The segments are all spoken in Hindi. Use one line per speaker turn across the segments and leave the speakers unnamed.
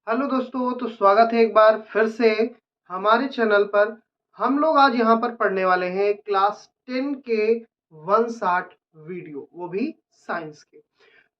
हेलो दोस्तों, तो स्वागत है एक बार फिर से हमारे चैनल पर। हम लोग आज यहाँ पर पढ़ने वाले हैं क्लास 10 के 160 वीडियो, वो भी साइंस के।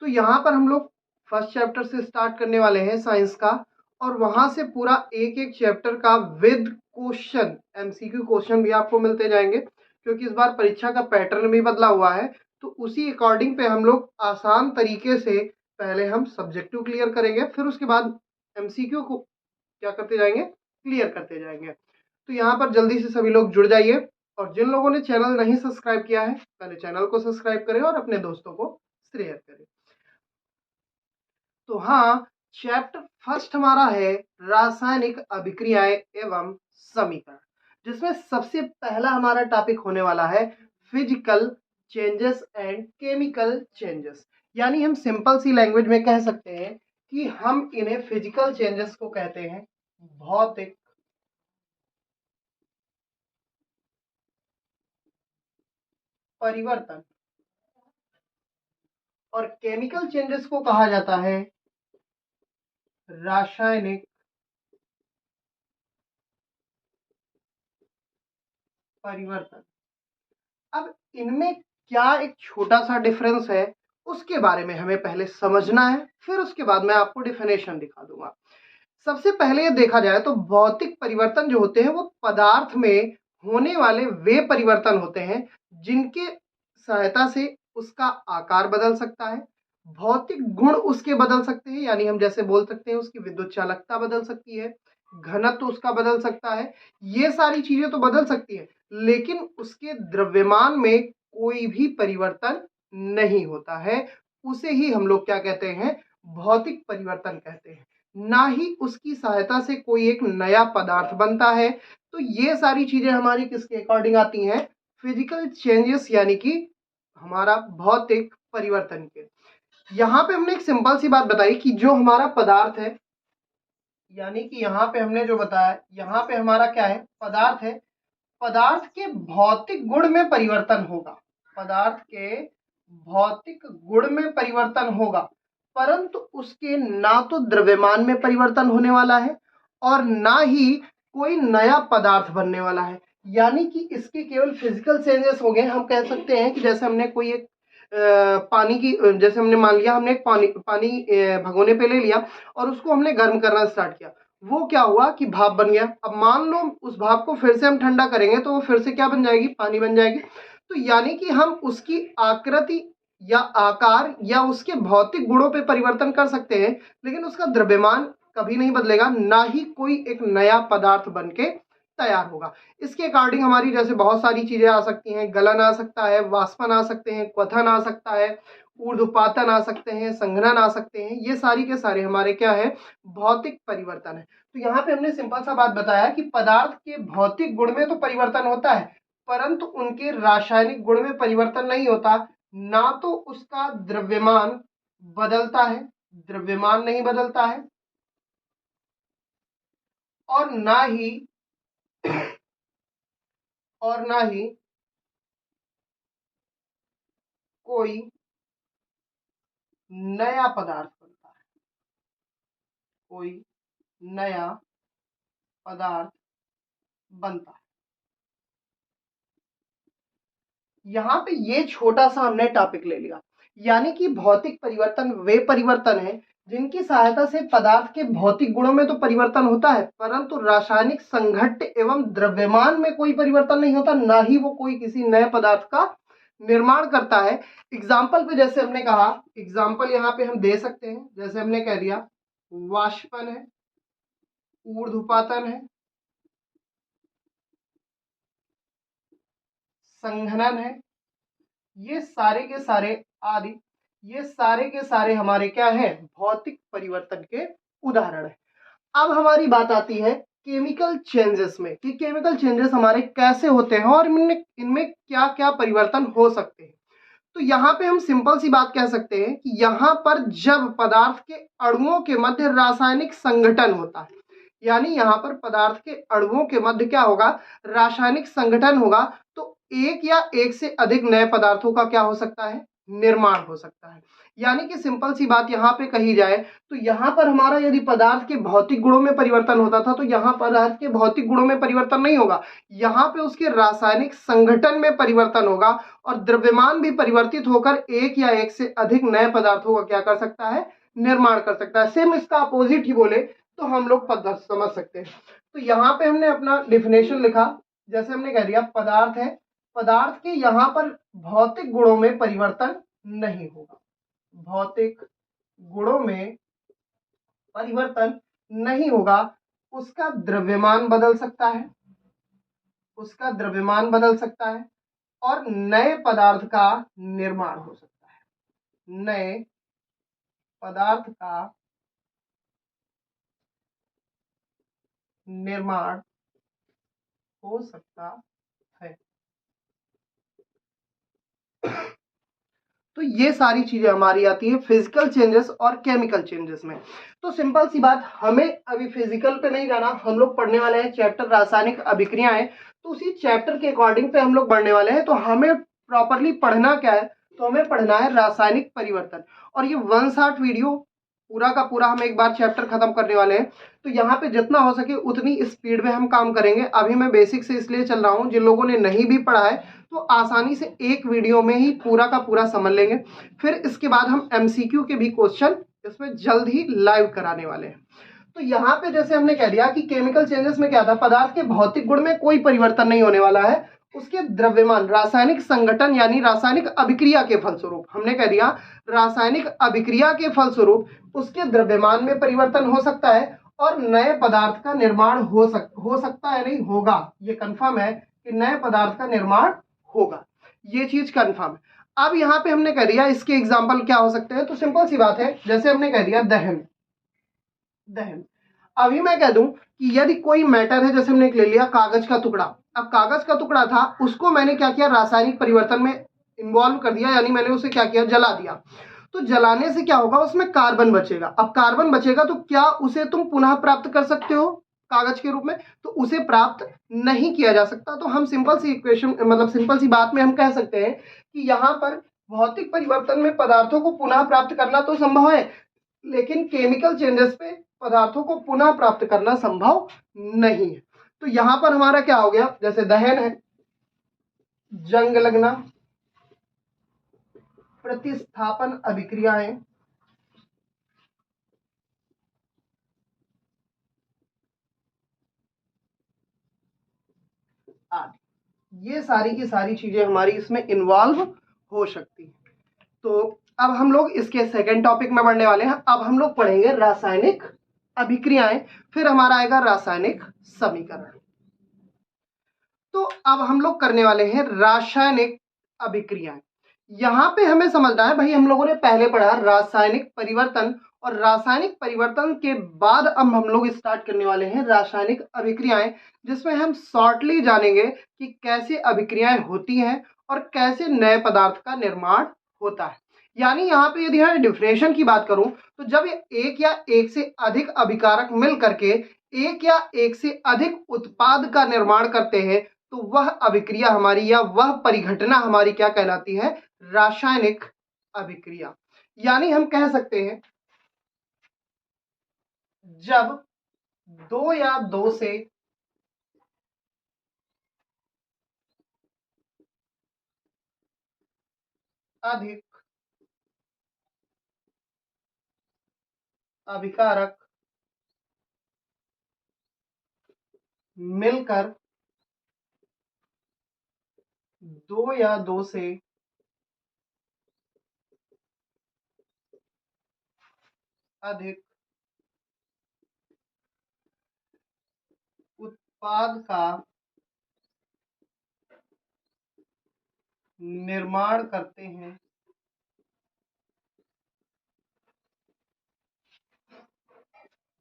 तो यहाँ पर हम लोग फर्स्ट चैप्टर से स्टार्ट करने वाले हैं साइंस का, और वहाँ से पूरा एक एक चैप्टर का विद क्वेश्चन, एमसीक्यू क्वेश्चन भी आपको मिलते जाएंगे, क्योंकि इस बार परीक्षा का पैटर्न भी बदला हुआ है। तो उसी अकॉर्डिंग पे हम लोग आसान तरीके से पहले हम सब्जेक्टिव क्लियर करेंगे, फिर उसके बाद एमसीक्यू को क्या करते जाएंगे, क्लियर करते जाएंगे। तो यहाँ पर जल्दी से सभी लोग जुड़ जाइए, और जिन लोगों ने चैनल नहीं सब्सक्राइब किया है पहले चैनल को सब्सक्राइब करें और अपने दोस्तों को शेयर करें। तो हाँ, चैप्टर फर्स्ट हमारा है रासायनिक अभिक्रियाएं एवं समीकरण, जिसमें सबसे पहला हमारा टॉपिक होने वाला है physical changes and chemical changes. यानी हम सिंपल सी लैंग्वेज में कह सकते हैं कि हम इन्हें फिजिकल चेंजेस को कहते हैं भौतिक परिवर्तन, और केमिकल चेंजेस को कहा जाता है रासायनिक परिवर्तन। अब इनमें क्या एक छोटा सा डिफरेंस है, उसके बारे में हमें पहले समझना है, फिर उसके बाद मैं आपको डिफिनेशन दिखा दूंगा। सबसे पहले ये देखा जाए तो भौतिक परिवर्तन जो होते हैं वो पदार्थ में होने वाले वे परिवर्तन होते हैं जिनके सहायता से उसका आकार बदल सकता है, भौतिक गुण उसके बदल सकते हैं, यानी हम जैसे बोल सकते हैं उसकी विद्युत चालकता बदल सकती है, घनत्व उसका बदल सकता है, ये सारी चीजें तो बदल सकती है, लेकिन उसके द्रव्यमान में कोई भी परिवर्तन नहीं होता है। उसे ही हम लोग क्या कहते हैं, भौतिक परिवर्तन कहते हैं। ना ही उसकी सहायता से कोई एक नया पदार्थ बनता है। तो ये सारी चीजें हमारी किसके अकॉर्डिंग आती हैं, फिजिकल चेंजेस, यानी कि हमारा भौतिक परिवर्तन के। यहाँ पे हमने एक सिंपल सी बात बताई कि जो हमारा पदार्थ है, यानी कि यहाँ पे हमने जो बताया, यहाँ पे हमारा क्या है, पदार्थ है, पदार्थ के भौतिक गुण में परिवर्तन होगा, पदार्थ के भौतिक गुण में परिवर्तन होगा, परंतु उसके ना तो द्रव्यमान में परिवर्तन होने वाला है और ना ही कोई नया पदार्थ बनने वाला है। यानी कि इसके केवल फिजिकल चेंजेस हो गए। हम कह सकते हैं कि जैसे हमने कोई एक पानी की, जैसे हमने मान लिया हमने एक पानी भगोने पे ले लिया और उसको हमने गर्म करना स्टार्ट किया, वो क्या हुआ कि भाप बन गया। अब मान लो उस भाप को फिर से हम ठंडा करेंगे तो वो फिर से क्या बन जाएगी, पानी बन जाएगी। तो यानी कि हम उसकी आकृति या आकार या उसके भौतिक गुणों पे परिवर्तन कर सकते हैं, लेकिन उसका द्रव्यमान कभी नहीं बदलेगा, ना ही कोई एक नया पदार्थ बन के तैयार होगा। इसके अकॉर्डिंग हमारी जैसे बहुत सारी चीजें आ सकती हैं, गलन आ सकता है, वाष्पन आ सकते हैं, क्वथन आ सकता है, ऊर्ध्वपातन आ सकते हैं, संघनन आ सकते हैं। ये सारी के सारे हमारे क्या है, भौतिक परिवर्तन है। तो यहाँ पे हमने सिंपल सा बात बताया कि पदार्थ के भौतिक गुण में तो परिवर्तन होता है, परंतु उनके रासायनिक गुण में परिवर्तन नहीं होता। ना तो उसका द्रव्यमान बदलता है, द्रव्यमान नहीं बदलता है, और ना ही और ना ही कोई नया पदार्थ बनता है, कोई नया पदार्थ बनता है। यहाँ पे ये छोटा सा हमने टॉपिक ले लिया, यानी कि भौतिक परिवर्तन वे परिवर्तन है जिनकी सहायता से पदार्थ के भौतिक गुणों में तो परिवर्तन होता है, परंतु रासायनिक संघट्ट एवं द्रव्यमान में कोई परिवर्तन नहीं होता, ना ही वो कोई किसी नए पदार्थ का निर्माण करता है। एग्जाम्पल पे जैसे हमने कहा, एग्जाम्पल यहाँ पे हम दे सकते हैं, जैसे हमने कह दिया वाष्पन है, ऊर्ध्वपातन है, संघनन है, ये सारे के सारे आदि, ये सारे के सारे हमारे क्या है, भौतिक परिवर्तन के उदाहरण है। अब हमारी बात आती है केमिकल चेंजेस में, कि केमिकल चेंजेस हमारे कैसे होते हैं और इनमें क्या क्या परिवर्तन हो सकते हैं। तो यहाँ पे हम सिंपल सी बात कह सकते हैं कि यहाँ पर जब पदार्थ के अणुओं के मध्य रासायनिक संघटन होता है, यानी यहाँ पर पदार्थ के अणुओं के मध्य क्या होगा, रासायनिक संगठन होगा, तो एक या एक से अधिक नए पदार्थों का क्या हो सकता है, निर्माण हो सकता है। यानी कि सिंपल सी बात यहाँ पे कही जाए तो यहाँ पर हमारा यदि पदार्थ के भौतिक गुणों में परिवर्तन होता था तो यहाँ पदार्थ के भौतिक गुणों में परिवर्तन नहीं होगा, यहाँ पे उसके रासायनिक संगठन में परिवर्तन होगा और द्रव्यमान भी परिवर्तित होकर एक या एक से अधिक नए पदार्थों का क्या कर सकता है, निर्माण कर सकता है। सेम इसका अपोजिट ही बोले तो हम लोग पदार्थ समझ सकते हैं। तो यहाँ पे हमने अपना डिफिनेशन लिखा, जैसे हमने कह दिया पदार्थ है, पदार्थ के यहाँ पर भौतिक गुणों में परिवर्तन नहीं होगा, भौतिक गुणों में परिवर्तन नहीं होगा, उसका द्रव्यमान बदल सकता है, उसका द्रव्यमान बदल सकता है और नए पदार्थ का निर्माण हो सकता है, नए पदार्थ का निर्माण हो सकता है। तो ये सारी चीजें हमारी आती है फिजिकल चेंजेस और केमिकल चेंजेस में। तो सिंपल सी बात, हमें अभी फिजिकल पे नहीं जाना, हम लोग पढ़ने वाले हैं चैप्टर रासायनिक अभिक्रियाएं, तो उसी चैप्टर के अकॉर्डिंग पे हम लोग बढ़ने वाले हैं। तो हमें प्रॉपरली पढ़ना क्या है, तो हमें पढ़ना है रासायनिक परिवर्तन। और ये 1 शॉट वीडियो पूरा का पूरा हम एक बार चैप्टर खत्म करने वाले हैं, तो यहाँ पे जितना हो सके उतनी स्पीड में हम काम करेंगे। अभी मैं बेसिक से इसलिए चल रहा हूँ, जिन लोगों ने नहीं भी पढ़ा है तो आसानी से एक वीडियो में ही पूरा का पूरा समझ लेंगे। फिर इसके बाद हम एमसीक्यू के भी क्वेश्चन इसमें जल्द ही लाइव कराने वाले हैं। तो यहाँ पे जैसे हमने कह दिया कि केमिकल चेंजेस में क्या था, पदार्थ के भौतिक गुण में कोई परिवर्तन नहीं होने वाला है, उसके द्रव्यमान रासायनिक संगठन यानी रासायनिक अभिक्रिया के फलस्वरूप, हमने कह दिया रासायनिक अभिक्रिया के फलस्वरूप उसके द्रव्यमान में परिवर्तन हो सकता है और नए पदार्थ का निर्माण हो सकता है, नहीं होगा, ये कंफर्म है कि नए पदार्थ का निर्माण होगा, ये चीज कंफर्म है। अब यहाँ पे हमने कह दिया इसके एग्जाम्पल क्या हो सकते हैं, तो सिंपल सी बात है, जैसे हमने कह दिया दहन, दहन। अभी मैं कह दूं कि यदि कोई मैटर है, जैसे हमने ले लिया कागज का टुकड़ा, अब कागज का टुकड़ा था, उसको मैंने क्या किया, रासायनिक परिवर्तन में इन्वॉल्व कर दिया, यानी मैंने उसे क्या किया, जला दिया। तो जलाने से क्या होगा, उसमें कार्बन बचेगा। अब कार्बन बचेगा तो क्या उसे तुम पुनः प्राप्त कर सकते हो कागज के रूप में, तो उसे प्राप्त नहीं किया जा सकता। तो हम सिंपल सी इक्वेशन, मतलब सिंपल सी बात में हम कह सकते हैं कि यहाँ पर भौतिक परिवर्तन में पदार्थों को पुनः प्राप्त करना तो संभव है, लेकिन केमिकल चेंजेस पे पदार्थों को पुनः प्राप्त करना संभव नहीं है। तो यहां पर हमारा क्या हो गया, जैसे दहन है, जंग लगना, प्रतिस्थापन अभिक्रियाएं, आदि, ये सारी की सारी चीजें हमारी इसमें इन्वॉल्व हो सकती है। तो अब हम लोग इसके सेकंड टॉपिक में बढ़ने वाले हैं। अब हम लोग पढ़ेंगे रासायनिक अभिक्रियाएं, फिर हमारा आएगा रासायनिक समीकरण। तो अब हम लोग करने वाले हैं रासायनिक अभिक्रियाएं। यहां पे हमें समझना है भाई, हम लोगों ने पहले पढ़ा रासायनिक परिवर्तन, और रासायनिक परिवर्तन के बाद अब हम लोग स्टार्ट करने वाले हैं रासायनिक अभिक्रियाएं, जिसमें हम शॉर्टली जानेंगे कि कैसे अभिक्रियाएं होती हैं और कैसे नए पदार्थ का निर्माण होता है। यानी यहाँ पे यदि मैं डिफिनेशन की बात करूं तो जब एक या एक से अधिक अभिकारक मिल करके एक या एक से अधिक उत्पाद का निर्माण करते हैं, तो वह अभिक्रिया हमारी या वह परिघटना हमारी क्या कहलाती है, रासायनिक अभिक्रिया। यानी हम कह सकते हैं जब दो या दो से अधिक अभिकारक मिलकर दो या दो से अधिक उत्पाद का निर्माण करते हैं,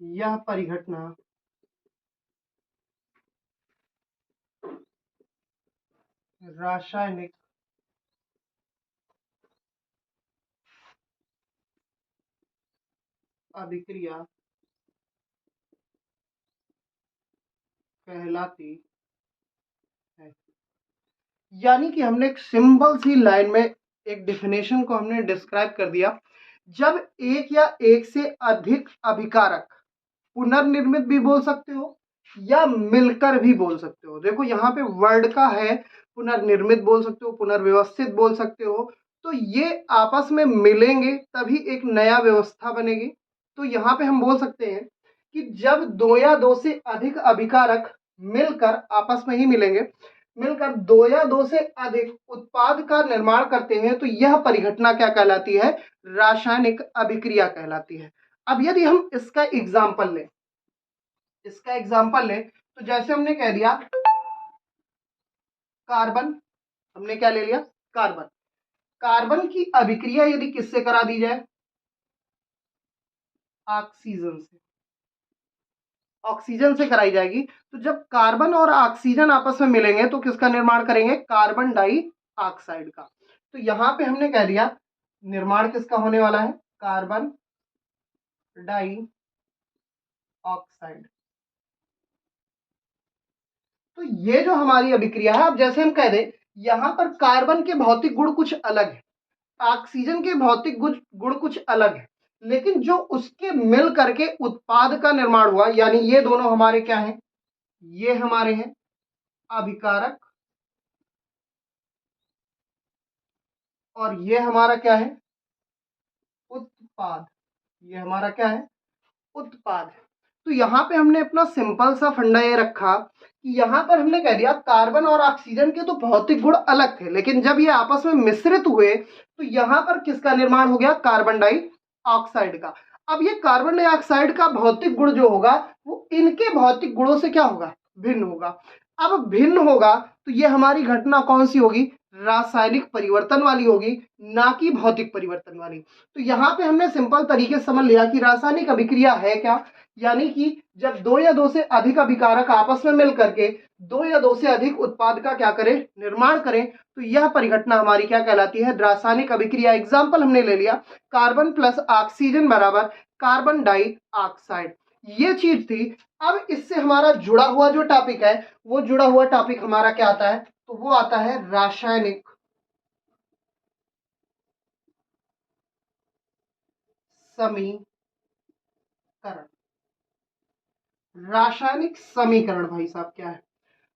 यह परिघटना रासायनिक अभिक्रिया कहलाती है। यानी कि हमने एक सिंपल सी लाइन में एक डेफिनेशन को हमने डिस्क्राइब कर दिया। जब एक या एक से अधिक अभिकारक, पुनर्निर्मित भी बोल सकते हो या मिलकर भी बोल सकते हो, देखो यहाँ पे वर्ड का है, पुनर्निर्मित बोल सकते हो, पुनर्व्यवस्थित बोल सकते हो, तो ये आपस में मिलेंगे तभी एक नया व्यवस्था बनेगी। तो यहाँ पे हम बोल सकते हैं कि जब दो या दो से अधिक अभिकारक मिलकर, आपस में ही मिलेंगे, मिलकर दो या दो से अधिक उत्पाद का निर्माण करते हैं तो यह परिघटना क्या कहलाती है? रासायनिक अभिक्रिया कहलाती है। अब यदि हम इसका एग्जाम्पल लें, तो जैसे हमने कह दिया कार्बन, हमने क्या ले लिया? कार्बन। कार्बन की अभिक्रिया यदि किससे करा दी जाए? ऑक्सीजन से। ऑक्सीजन से कराई जाएगी। तो जब कार्बन और ऑक्सीजन आपस में मिलेंगे तो किसका निर्माण करेंगे? कार्बन डाइऑक्साइड का। तो यहां पे हमने कह दिया निर्माण किसका होने वाला है? Carbon dioxide. तो ये जो हमारी अभिक्रिया है, अब जैसे हम कह दें यहां पर कार्बन के भौतिक गुण कुछ अलग है, ऑक्सीजन के भौतिक गुण कुछ अलग है, लेकिन जो उसके मिल करके उत्पाद का निर्माण हुआ, यानी ये दोनों हमारे क्या हैं? ये हमारे हैं अभिकारक, और ये हमारा क्या है? उत्पाद। ये हमारा क्या है? उत्पाद। तो यहाँ पे हमने अपना सिंपल सा फंडा ये रखा कि यहाँ पर हमने कह दिया कार्बन और ऑक्सीजन के तो भौतिक गुण अलग थे, लेकिन जब ये आपस में मिश्रित हुए तो यहाँ पर किसका निर्माण हो गया? कार्बन डाइऑक्साइड का। अब ये कार्बन डाइऑक्साइड का भौतिक गुण जो होगा वो इनके भौतिक गुणों से क्या होगा? भिन्न होगा। अब भिन्न होगा तो ये हमारी घटना कौन सी होगी? रासायनिक परिवर्तन वाली होगी, ना कि भौतिक परिवर्तन वाली। तो यहाँ पे हमने सिंपल तरीके से समझ लिया कि रासायनिक अभिक्रिया है क्या, यानी कि जब दो या दो से अधिक अभिकारक आपस में मिल करके दो या दो से अधिक उत्पाद का क्या करें? निर्माण करें, तो यह परिघटना हमारी क्या कहलाती है? रासायनिक अभिक्रिया। एग्जाम्पल हमने ले लिया कार्बन प्लस ऑक्सीजन बराबर कार्बन डाइऑक्साइड, ये चीज थी। अब इससे हमारा जुड़ा हुआ जो टॉपिक है, वो जुड़ा हुआ टॉपिक हमारा क्या आता है? तो वो आता है रासायनिक समीकरण। रासायनिक समीकरण भाई साहब क्या है?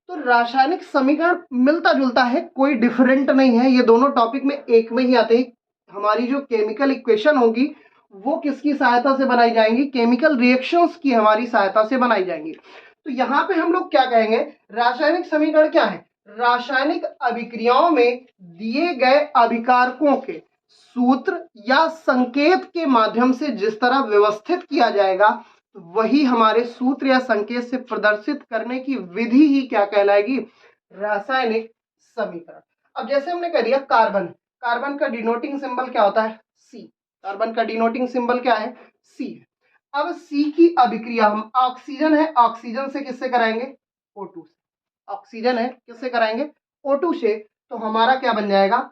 तो रासायनिक समीकरण मिलता जुलता है, कोई डिफरेंट नहीं है, ये दोनों टॉपिक में एक में ही आते हैं। हमारी जो केमिकल इक्वेशन होगी वो किसकी सहायता से बनाई जाएंगी? केमिकल रिएक्शंस की हमारी सहायता से बनाई जाएंगी। तो यहाँ पे हम लोग क्या कहेंगे? रासायनिक समीकरण क्या है? रासायनिक अभिक्रियाओं में दिए गए अभिकारकों के सूत्र या संकेत के माध्यम से जिस तरह व्यवस्थित किया जाएगा, वही हमारे सूत्र या संकेत से प्रदर्शित करने की विधि ही क्या कहलाएगी? रासायनिक समीकरण। अब जैसे हमने कह दिया कार्बन, कार्बन का डिनोटिंग सिंबल क्या होता है? सी। कार्बन का डिनोटिंग सिंबल क्या है? सी है। अब सी की अभिक्रिया हम, ऑक्सीजन है, ऑक्सीजन से किससे कराएंगे? O2 से। ऑक्सीजन है, किससे कराएंगे? O2 से। तो हमारा क्या बन जाएगा?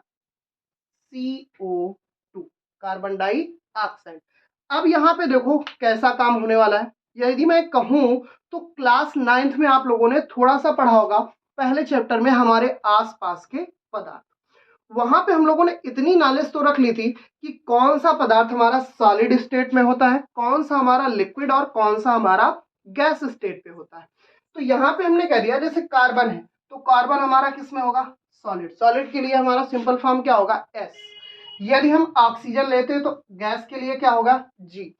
CO2, carbon dioxide. अब यहाँ पे देखो कैसा काम होने वाला है। यदि मैं कहूं तो क्लास 9th में आप लोगों ने थोड़ा सा पढ़ा होगा, पहले चैप्टर में हमारे आसपास के पदार्थ। वहां पे हम लोगों ने इतनी नॉलेज तो रख ली थी कि कौन सा पदार्थ हमारा सॉलिड स्टेट में होता है, कौन सा हमारा लिक्विड और कौन सा हमारा गैस स्टेट पे होता है। तो यहाँ पे हमने कह दिया जैसे कार्बन है, तो कार्बन हमारा किस में होगा? सॉलिड। सॉलिड के लिए हमारा सिंपल फॉर्म क्या होगा? S। यदि हम ऑक्सीजन लेते हैं तो गैस के लिए क्या होगा? G।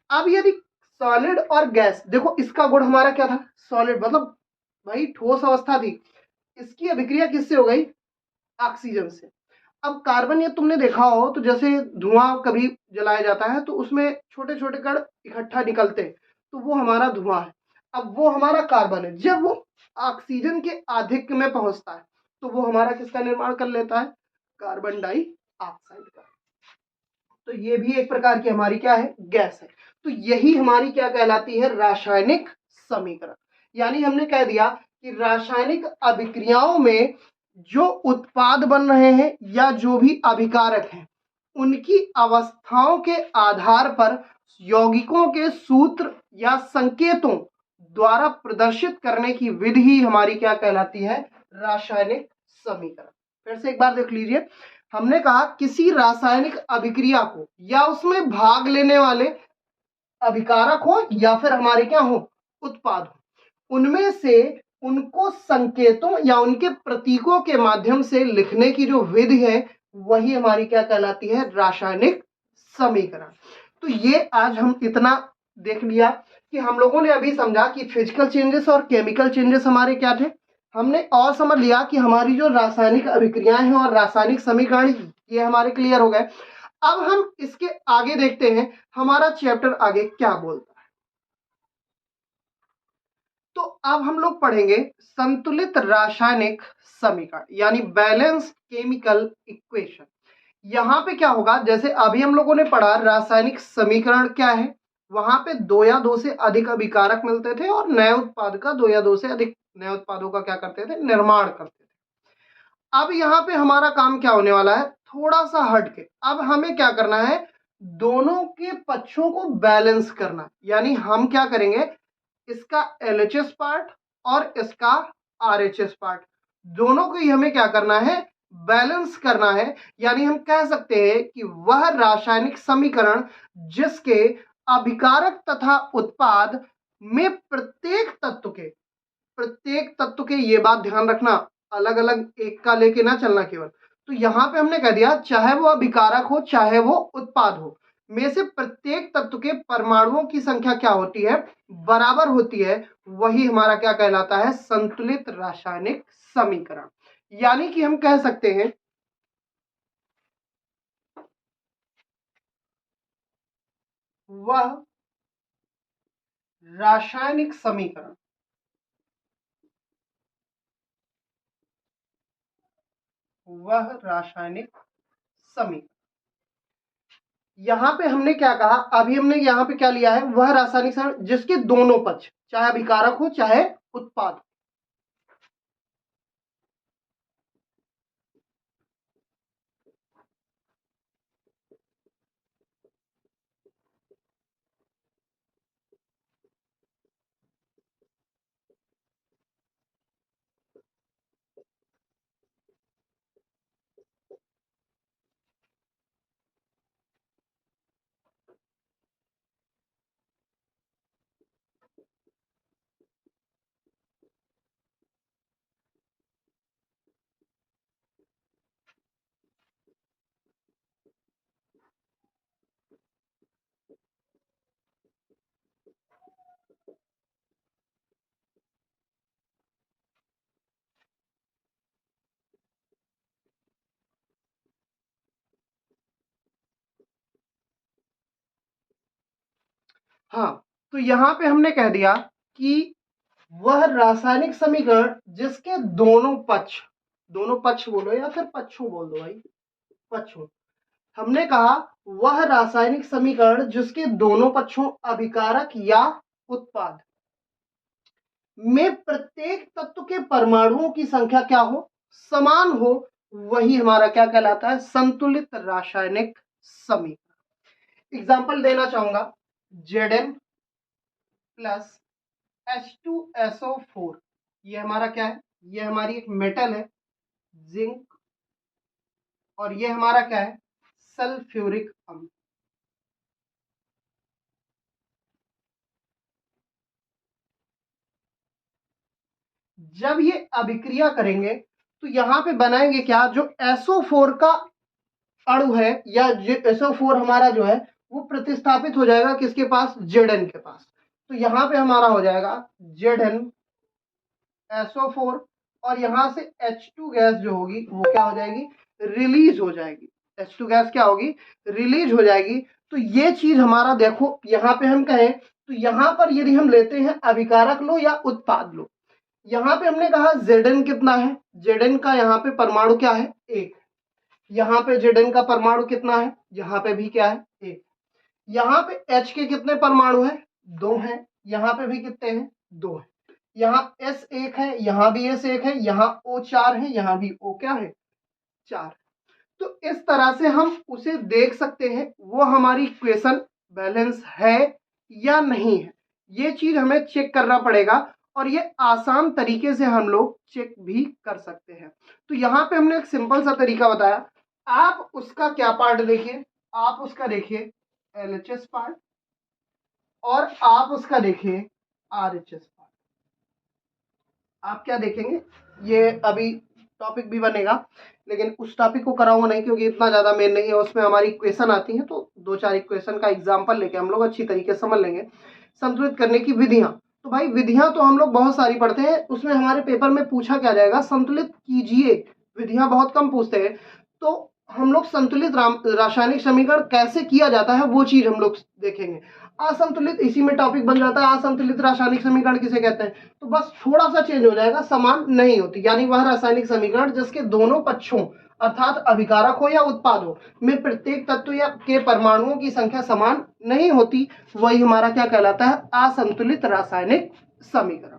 अब यदि सॉलिड और गैस, देखो इसका गुण हमारा क्या था? सॉलिड, मतलब भाई ठोस अवस्था थी, इसकी अभिक्रिया किससे हो गई? ऑक्सीजन से। अब कार्बन, ये तुमने देखा हो तो जैसे धुआं कभी जलाया जाता है तो उसमें छोटे छोटे कण इकट्ठा निकलते हैं, तो वो हमारा धुआं है। अब वो हमारा कार्बन है, जब वो ऑक्सीजन के आधिक्य में पहुंचता है तो वो हमारा किसका निर्माण कर लेता है? कार्बन डाइऑक्साइड का। तो ये भी एक प्रकार की हमारी क्या है? गैस है। तो यही हमारी क्या कहलाती है? रासायनिक समीकरण। यानी हमने कह दिया कि रासायनिक अभिक्रियाओं में जो उत्पाद बन रहे हैं या जो भी अभिकारक हैं, उनकी अवस्थाओं के आधार पर यौगिकों के सूत्र या संकेतों द्वारा प्रदर्शित करने की विधि हमारी क्या कहलाती है? रासायनिक समीकरण। फिर से एक बार देख लीजिए, हमने कहा किसी रासायनिक अभिक्रिया को या उसमें भाग लेने वाले अभिकारक हो या फिर हमारे क्या हो, उत्पाद हो, उनमें से उनको संकेतों या उनके प्रतीकों के माध्यम से लिखने की जो विधि है वही हमारी क्या कहलाती है, रासायनिक समीकरण। तो ये आज हम इतना देख लिया कि हम लोगों ने अभी समझा कि फिजिकल चेंजेस और केमिकल चेंजेस हमारे क्या थे, हमने और समझ लिया कि हमारी जो रासायनिक अभिक्रियाएं हैं और रासायनिक समीकरण ये हमारे क्लियर हो गए। अब हम इसके आगे देखते हैं हमारा चैप्टर आगे क्या बोलता है। तो अब हम लोग पढ़ेंगे संतुलित रासायनिक समीकरण यानी बैलेंस केमिकल इक्वेशन। यहां पे क्या होगा, जैसे अभी हम लोगों ने पढ़ा रासायनिक समीकरण क्या है, वहां पे दो या दो से अधिक अभिकारक मिलते थे और नए उत्पाद का दो या दो से अधिक नए उत्पादों का क्या करते थे, निर्माण करते थे। अब यहाँ पे हमारा काम क्या होने वाला है, थोड़ा सा हट के अब हमें क्या करना है, दोनों के पक्षों को बैलेंस करना। यानी हम क्या करेंगे, इसका LHS पार्ट और इसका RHS पार्ट दोनों को ही हमें क्या करना है, बैलेंस करना है। यानी हम कह सकते हैं कि वह रासायनिक समीकरण जिसके अभिकारक तथा उत्पाद में प्रत्येक तत्व के ये बात ध्यान रखना, अलग अलग एक का लेके ना चलना केवल। तो यहां पे हमने कह दिया चाहे वो अभिकारक हो चाहे वो उत्पाद हो, में से प्रत्येक तत्व के परमाणुओं की संख्या क्या होती है, बराबर होती है, वही हमारा क्या कहलाता है, संतुलित रासायनिक समीकरण। यानी कि हम कह सकते हैं वह रासायनिक समीकरण यहां पे हमने क्या कहा, अभी हमने यहां पे क्या लिया है, वह रासायनिक समीकरण जिसके दोनों पक्ष चाहे अभिकारक हो चाहे उत्पाद। हाँ, तो यहां पे हमने कह दिया कि वह रासायनिक समीकरण जिसके दोनों पक्ष बोलो या फिर पक्षों बोल दो भाई, पक्षों, हमने कहा वह रासायनिक समीकरण जिसके दोनों पक्षों अभिकारक या उत्पाद में प्रत्येक तत्व के परमाणुओं की संख्या क्या हो, समान हो, वही हमारा क्या कहलाता है, संतुलित रासायनिक समीकरण। एग्जाम्पल देना चाहूंगा, Zn प्लस H2SO4, ये हमारा क्या है, ये हमारी एक मेटल है जिंक, और ये हमारा क्या है, सल्फ्यूरिक अम्ल। जब ये अभिक्रिया करेंगे तो यहां पे बनाएंगे क्या, जो SO4 का अणु है या SO4 हमारा जो है वो प्रतिस्थापित हो जाएगा किसके पास, Zn के पास। तो यहां पे हमारा हो जाएगा ZnSO4, और यहां से H2 गैस जो होगी वो क्या हो जाएगी, रिलीज हो जाएगी। H2 गैस क्या होगी, रिलीज हो जाएगी। तो ये चीज हमारा देखो, यहां पे हम कहें तो यहां पर यदि हम लेते हैं अभिकारक लो या उत्पाद लो, यहां पे हमने कहा Zn कितना है, Zn का यहाँ पे परमाणु क्या है, एक। यहाँ पे Zn का परमाणु कितना है, यहाँ पे भी क्या है, एक। यहाँ पे H के कितने परमाणु हैं, दो हैं। यहाँ पे भी कितने हैं, दो हैं। यहाँ S एक है, यहाँ भी S एक है, यहाँ O चार है, यहाँ भी O क्या है, चार। तो इस तरह से हम उसे देख सकते हैं वो हमारी इक्वेशन बैलेंस है या नहीं है, ये चीज हमें चेक करना पड़ेगा, और ये आसान तरीके से हम लोग चेक भी कर सकते हैं। तो यहाँ पे हमने एक सिंपल सा तरीका बताया, आप उसका क्या पार्ट देखिए, आप उसका देखिए LHS पार्ट और आप उसका देखिए RHS पार्ट। आप क्या देखेंगे, ये अभी टॉपिक भी बनेगा लेकिन उस टॉपिक को कराऊंगा नहीं क्योंकि इतना ज्यादा मेन नहीं है, उसमें हमारी इक्वेशन आती है तो दो चार इक्वेशन का एग्जांपल लेके हम लोग अच्छी तरीके से समझ लेंगे संतुलित करने की विधियां। तो भाई विधियां तो हम लोग बहुत सारी पढ़ते हैं, उसमें हमारे पेपर में पूछा क्या जाएगा, संतुलित कीजिए। विधियां बहुत कम पूछते हैं, तो हम लोग संतुलित रासायनिक समीकरण कैसे किया जाता है वो चीज हम लोग देखेंगे। असंतुलित इसी में टॉपिक बन जाता है, असंतुलित रासायनिक समीकरण किसे कहते हैं, तो बस थोड़ा सा चेंज हो जाएगा, समान नहीं होती, यानी वह रासायनिक समीकरण जिसके दोनों पक्षों अर्थात अभिकारक हो या उत्पाद हो में प्रत्येक तत्व या के परमाणुओं की संख्या समान नहीं होती, वही हमारा क्या कहलाता है, असंतुलित रासायनिक समीकरण।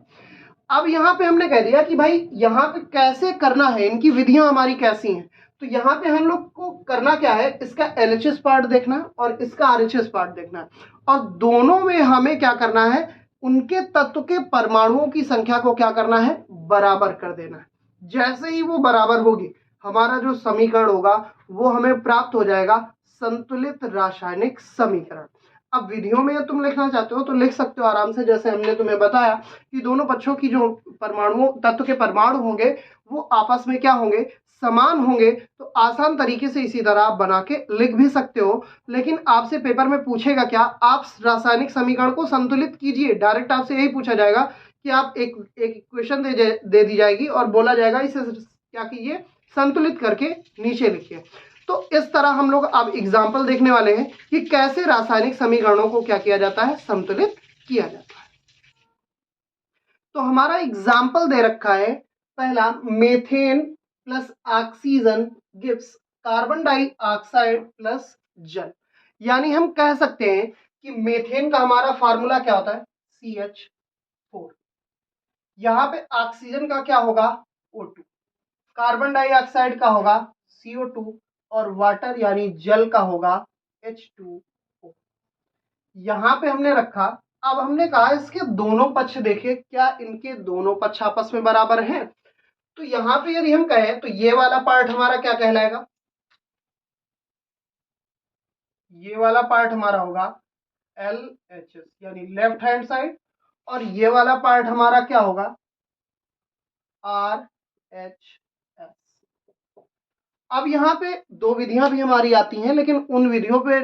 अब यहाँ पे हमने कह दिया कि भाई यहाँ पे कैसे करना है, इनकी विधियां हमारी कैसी हैं। तो यहाँ पे हम लोग को करना क्या है, इसका LHS पार्ट देखना है और इसका RHS पार्ट देखना है, और दोनों में हमें क्या करना है, उनके तत्व के परमाणुओं की संख्या को क्या करना है, बराबर कर देना है। जैसे ही वो बराबर होगी हमारा जो समीकरण होगा वो हमें प्राप्त हो जाएगा संतुलित रासायनिक समीकरण। अब विधियों में तुम लिखना चाहते हो तो लिख सकते हो आराम से, जैसे हमने तुम्हें बताया कि दोनों पक्षों की जो परमाणुओं तत्व के परमाणु होंगे वो आपस में क्या होंगे, समान होंगे। तो आसान तरीके से इसी तरह आप बना के लिख भी सकते हो, लेकिन आपसे पेपर में पूछेगा क्या, आप रासायनिक समीकरण को संतुलित कीजिए, डायरेक्ट आपसे यही पूछा जाएगा कि आप एक इक्वेशन दे दी जाएगी और बोला जाएगा इसे क्या कीजिए, संतुलित करके नीचे लिखिए। तो इस तरह हम लोग अब एग्जाम्पल देखने वाले हैं कि कैसे रासायनिक समीकरणों को क्या किया जाता है, संतुलित किया जाता है। तो हमारा एग्जाम्पल दे रखा है पहला, methane plus oxygen gives carbon dioxide plus जल। यानी हम कह सकते हैं कि मेथेन का हमारा फार्मूला क्या होता है, CH4। यहां पे ऑक्सीजन का क्या होगा, O2। कार्बन डाइऑक्साइड का होगा CO2 और वाटर यानी जल का होगा H2O। यहां पे हमने रखा। अब हमने कहा इसके दोनों पक्ष देखे, क्या इनके दोनों पक्ष आपस में बराबर हैं। तो यहां पे यदि हम कहें तो ये वाला पार्ट हमारा क्या कहलाएगा, ये वाला पार्ट हमारा होगा LHS यानी लेफ्ट हैंड साइड, और ये वाला पार्ट हमारा क्या होगा, RHS। अब यहाँ पे दो विधियां भी हमारी आती हैं, लेकिन उन विधियों पे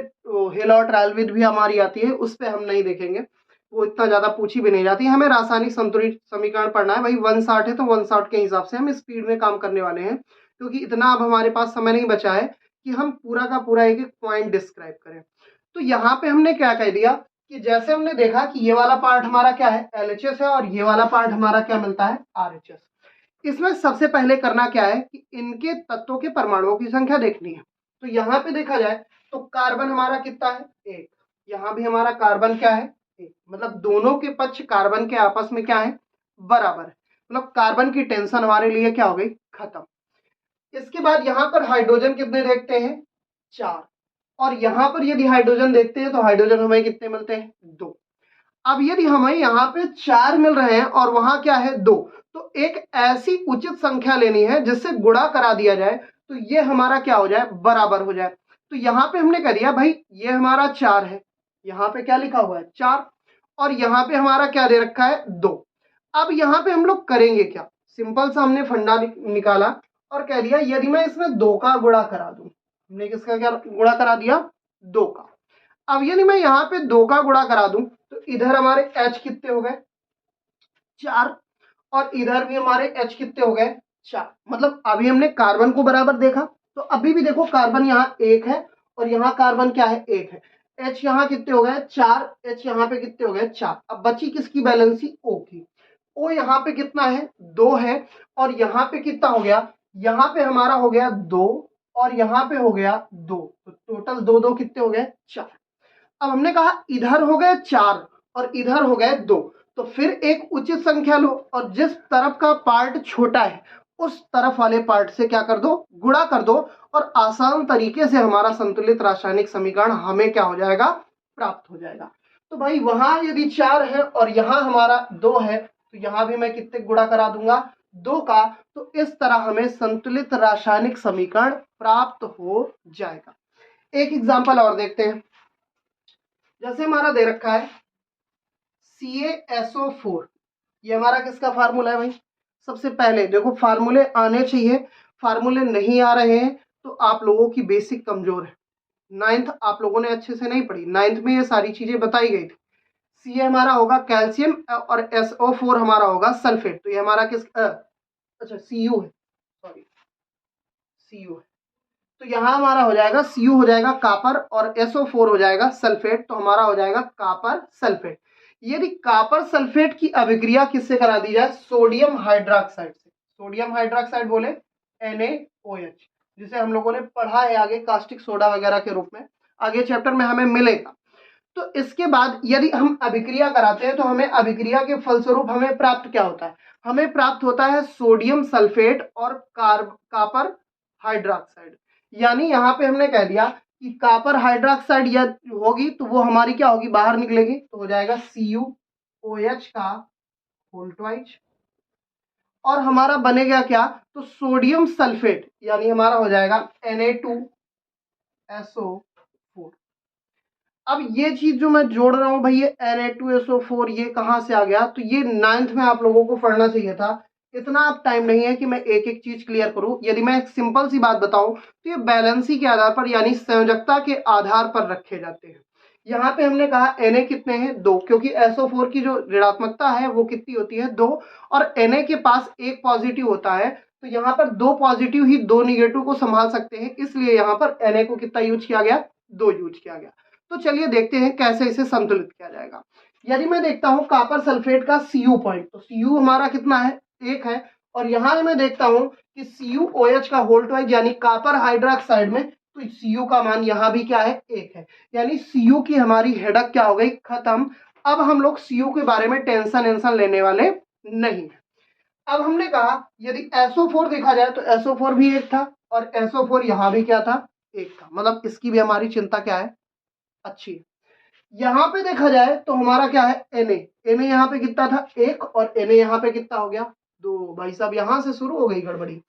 हिल और ट्रायल विधि भी हमारी आती है, उस पे हम नहीं देखेंगे, वो इतना ज्यादा पूछी भी नहीं जाती। हमें रासायनिक संतुलित समीकरण पढ़ना है, भाई 160 है तो 160 के हिसाब से हम स्पीड में काम करने वाले हैं, क्योंकि इतना अब हमारे पास समय नहीं बचा है कि हम पूरा का पूरा एक एक पॉइंट डिस्क्राइब करें। तो यहाँ पे हमने क्या कह दिया कि जैसे हमने देखा कि ये वाला पार्ट हमारा क्या है, LHS है, और ये वाला पार्ट हमारा क्या मिलता है, RHS। इसमें सबसे पहले करना क्या है कि इनके तत्वों के परमाणुओं की संख्या देखनी है। तो यहाँ पे देखा जाए तो कार्बन हमारा कितना है, 1। यहाँ भी हमारा कार्बन क्या है, 1। मतलब दोनों के पक्ष कार्बन के आपस में क्या है, बराबर है। मतलब कार्बन की टेंशन हमारे लिए क्या हो गई, खत्म। इसके बाद यहाँ पर हाइड्रोजन कितने देखते हैं, 4। और यहाँ पर यदि हाइड्रोजन देखते हैं तो हाइड्रोजन हमें कितने मिलते हैं, 2। अब यदि हमें यहाँ पे 4 मिल रहे हैं और वहां क्या है, 2, तो एक ऐसी उचित संख्या लेनी है जिससे गुणा करा दिया जाए तो ये हमारा क्या हो जाए, बराबर हो जाए। तो यहाँ पे हमने कह दिया भाई ये हमारा 4 है, यहाँ पे क्या लिखा हुआ है, 4, और यहाँ पे हमारा क्या दे रखा है, 2। अब यहाँ पे हम लोग करेंगे क्या, सिंपल सा हमने फंडा निकाला और कह दिया यदि मैं इसमें 2 का गुणा करा दूं, हमने किसका क्या गुणा करा दिया, 2 का। अब यदि मैं यहाँ पे 2 का गुणा करा दूं तो इधर हमारे H कितने हो गए, 4, और इधर भी हमारे H कितने हो गए, 4। मतलब अभी हमने कार्बन को बराबर देखा, तो अभी भी देखो कार्बन यहाँ 1 है और यहाँ कार्बन क्या है, 1 है। H यहाँ कितने हो गए, 4, H यहाँ पे कितने हो गए, 4। अब बची किसकी बैलेंसी, O की। O यहाँ पे कितना है, 2 है, और यहाँ पे कितना हो गया, यहाँ पे हमारा हो गया 2 और यहाँ पे हो गया 2, तो टोटल 2 2 कितने हो गए, 4। अब हमने कहा इधर हो गए 4 और इधर हो गए 2, तो फिर एक उचित संख्या लो और जिस तरफ का पार्ट छोटा है उस तरफ वाले पार्ट से क्या कर दो, गुणा कर दो, और आसान तरीके से हमारा संतुलित रासायनिक समीकरण हमें क्या हो जाएगा, प्राप्त हो जाएगा। तो भाई वहां यदि 4 है और यहां हमारा 2 है तो यहां भी मैं कितने गुणा करा दूंगा, 2 का। तो इस तरह हमें संतुलित रासायनिक समीकरण प्राप्त हो जाएगा। एक एग्जांपल और देखते हैं। जैसे हमारा दे रखा है CaSO4, ये हमारा किसका फार्मूला है भाई? सबसे पहले देखो फार्मूले आने चाहिए, फार्मूले नहीं आ रहे हैं तो आप लोगों की बेसिक कमजोर है। नाइन्थ आप लोगों ने अच्छे से नहीं पढ़ी, नाइन्थ में ये सारी चीजें बताई गई थी। सी हमारा होगा कैल्शियम और SO4 हमारा होगा सल्फेट। तो ये हमारा किस अच्छा Cu है, सॉरी Cu है। तो यहाँ हमारा हो जाएगा Cu हो जाएगा कापर और SO4 हो जाएगा सल्फेट, तो हमारा हो जाएगा कापर सल्फेट। यदि कापर सल्फेट की अभिक्रिया किससे करा दी जाए? सोडियम हाइड्रोक्साइड से। सोडियम हाइड्रोक्साइड बोले NaOH, जिसे हम लोगों ने पढ़ा है आगे कास्टिक सोडा वगैरह के रूप में, आगे चैप्टर में हमें मिलेगा। तो इसके बाद यदि हम अभिक्रिया कराते हैं तो हमें अभिक्रिया के फलस्वरूप हमें प्राप्त क्या होता है? हमें प्राप्त होता है सोडियम सल्फेट और कापर हाइड्रोक्साइड। यानी यहाँ पे हमने कह दिया कि कापर हाइड्रोक्साइड या होगी तो वो हमारी क्या होगी? बाहर निकलेगी, तो हो जाएगा CuOH का होल ट्वाइस। और हमारा बनेगा क्या? तो सोडियम सल्फेट, यानी हमारा हो जाएगा Na2SO4। अब ये चीज जो मैं जोड़ रहा हूं भाई, ये Na2SO4 ये कहां से आ गया? तो ये नाइन्थ में आप लोगों को पढ़ना चाहिए था। इतना आप टाइम नहीं है कि मैं एक एक चीज क्लियर करूं। यदि मैं एक सिंपल सी बात बताऊं तो ये बैलेंसी के आधार पर यानी संयोजकता के आधार पर रखे जाते हैं। यहाँ पे हमने कहा Na कितने हैं? 2, क्योंकि SO4 की जो ऋणात्मकता है वो कितनी होती है? 2, और Na के पास एक पॉजिटिव होता है, तो यहाँ पर 2 पॉजिटिव ही 2 निगेटिव को संभाल सकते हैं, इसलिए यहाँ पर Na को कितना यूज किया गया? 2 यूज किया गया। तो चलिए देखते हैं कैसे इसे संतुलित किया जाएगा। यदि मैं देखता हूं कापर सल्फेट का Cu पॉइंट, तो Cu हमारा कितना है? 1 है। और यहां मैं देखता हूं कि CuOH का होल ट्वाइस यानी कापर हाइड्रोक्साइड में, तो Cu का मान यहां भी क्या है? 1 है। यानी Cu की हमारी हेडक क्या हो गई? खत्म। अब हम लोग Cu के बारे में टेंशन लेने वाले नहीं है। अब हमने कहा यदि SO4 देखा जाए तो SO4 भी 1 था और SO4 यहां भी क्या था? 1 था। मतलब इसकी भी हमारी चिंता क्या है? अच्छी है। यहां पे देखा जाए तो हमारा क्या है? Na यहाँ पे कितना था? 1, और Na यहाँ पे कितना हो गया? 2। भाई साहब यहां से शुरू हो गई गड़बड़ी।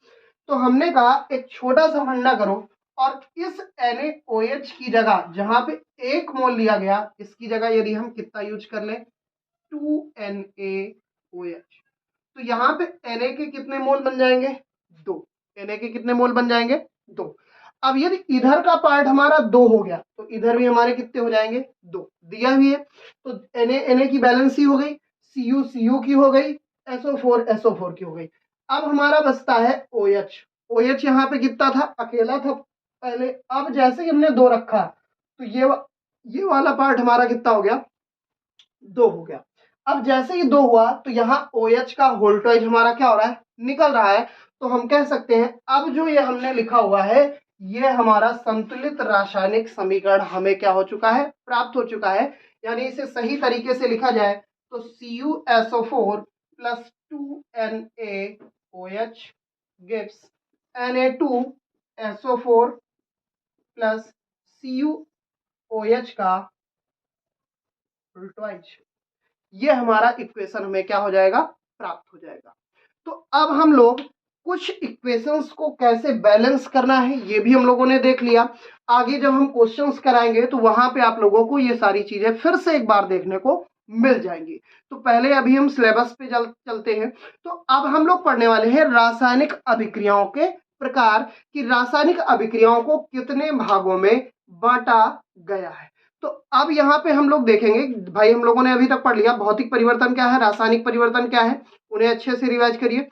तो हमने कहा एक छोटा सा फंडा करो और इस NaOH की जगह जहां पे 1 मोल लिया गया, इसकी जगह यदि हम कितना यूज कर लें? 2NaOH, तो यहाँ पे Na के कितने मोल बन जाएंगे? 2। Na के कितने मोल बन जाएंगे? 2। अब यदि इधर का पार्ट हमारा 2 हो गया तो इधर भी हमारे कितने हो जाएंगे? 2 दिया भी है। तो Na की बैलेंसी हो गई, Cu की हो गई, SO4 की हो गई। अब हमारा बचता है OH यहाँ पे कितना था? अकेला था पहले। अब जैसे ही हमने 2 रखा तो ये वाला पार्ट हमारा कितना हो गया? 2 हो गया। अब जैसे ही 2 हुआ तो यहाँ OH का होल ट्वाइस हमारा क्या हो रहा है? निकल रहा है। तो हम कह सकते हैं अब जो ये हमने लिखा हुआ है ये हमारा संतुलित रासायनिक समीकरण हमें क्या हो चुका है? प्राप्त हो चुका है। यानी इसे सही तरीके से लिखा जाए तो CuSO4 plus 2NaOH gives Na2SO4 plus CuOH का होल ट्वाइस। ये हमारा इक्वेशन हमें क्या हो जाएगा? प्राप्त हो जाएगा। तो अब हम लोग कुछ इक्वेशंस को कैसे बैलेंस करना है ये भी हम लोगों ने देख लिया। आगे जब हम क्वेश्चंस कराएंगे तो वहां पे आप लोगों को ये सारी चीजें फिर से एक बार देखने को मिल जाएंगी। तो पहले अभी हम सिलेबस पे चलते हैं। तो अब हम लोग पढ़ने वाले हैं रासायनिक अभिक्रियाओं के प्रकार, कि रासायनिक अभिक्रियाओं को कितने भागों में बांटा गया है। तो अब यहाँ पे हम लोग देखेंगे भाई, हम लोगों ने अभी तक पढ़ लिया भौतिक परिवर्तन क्या है, रासायनिक परिवर्तन क्या है, उन्हें अच्छे से रिवाइज करिए।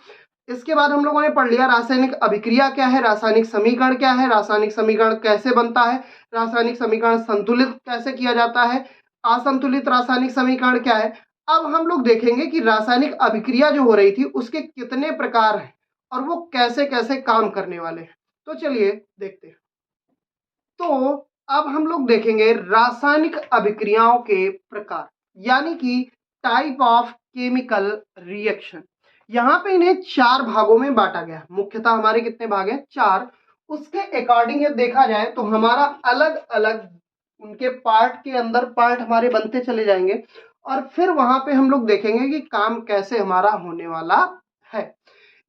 इसके बाद हम लोगों ने पढ़ लिया रासायनिक अभिक्रिया क्या है, रासायनिक समीकरण क्या है, रासायनिक समीकरण कैसे बनता है, रासायनिक समीकरण संतुलित कैसे किया जाता है, असंतुलित रासायनिक समीकरण क्या है। अब हम लोग देखेंगे कि रासायनिक अभिक्रिया जो हो रही थी उसके कितने प्रकार हैं और वो कैसे कैसे काम करने वाले हैं। तो चलिए देखते हैं। तो अब हम लोग देखेंगे रासायनिक अभिक्रियाओं के प्रकार, यानी कि टाइप ऑफ केमिकल रिएक्शन। यहाँ पे इन्हें 4 भागों में बांटा गया। मुख्यतः हमारे कितने भाग हैं? 4। उसके अकॉर्डिंग यदि देखा जाए तो हमारा अलग अलग उनके पार्ट के अंदर पार्ट हमारे बनते चले जाएंगे और फिर वहां पे हम लोग देखेंगे कि काम कैसे हमारा होने वाला है।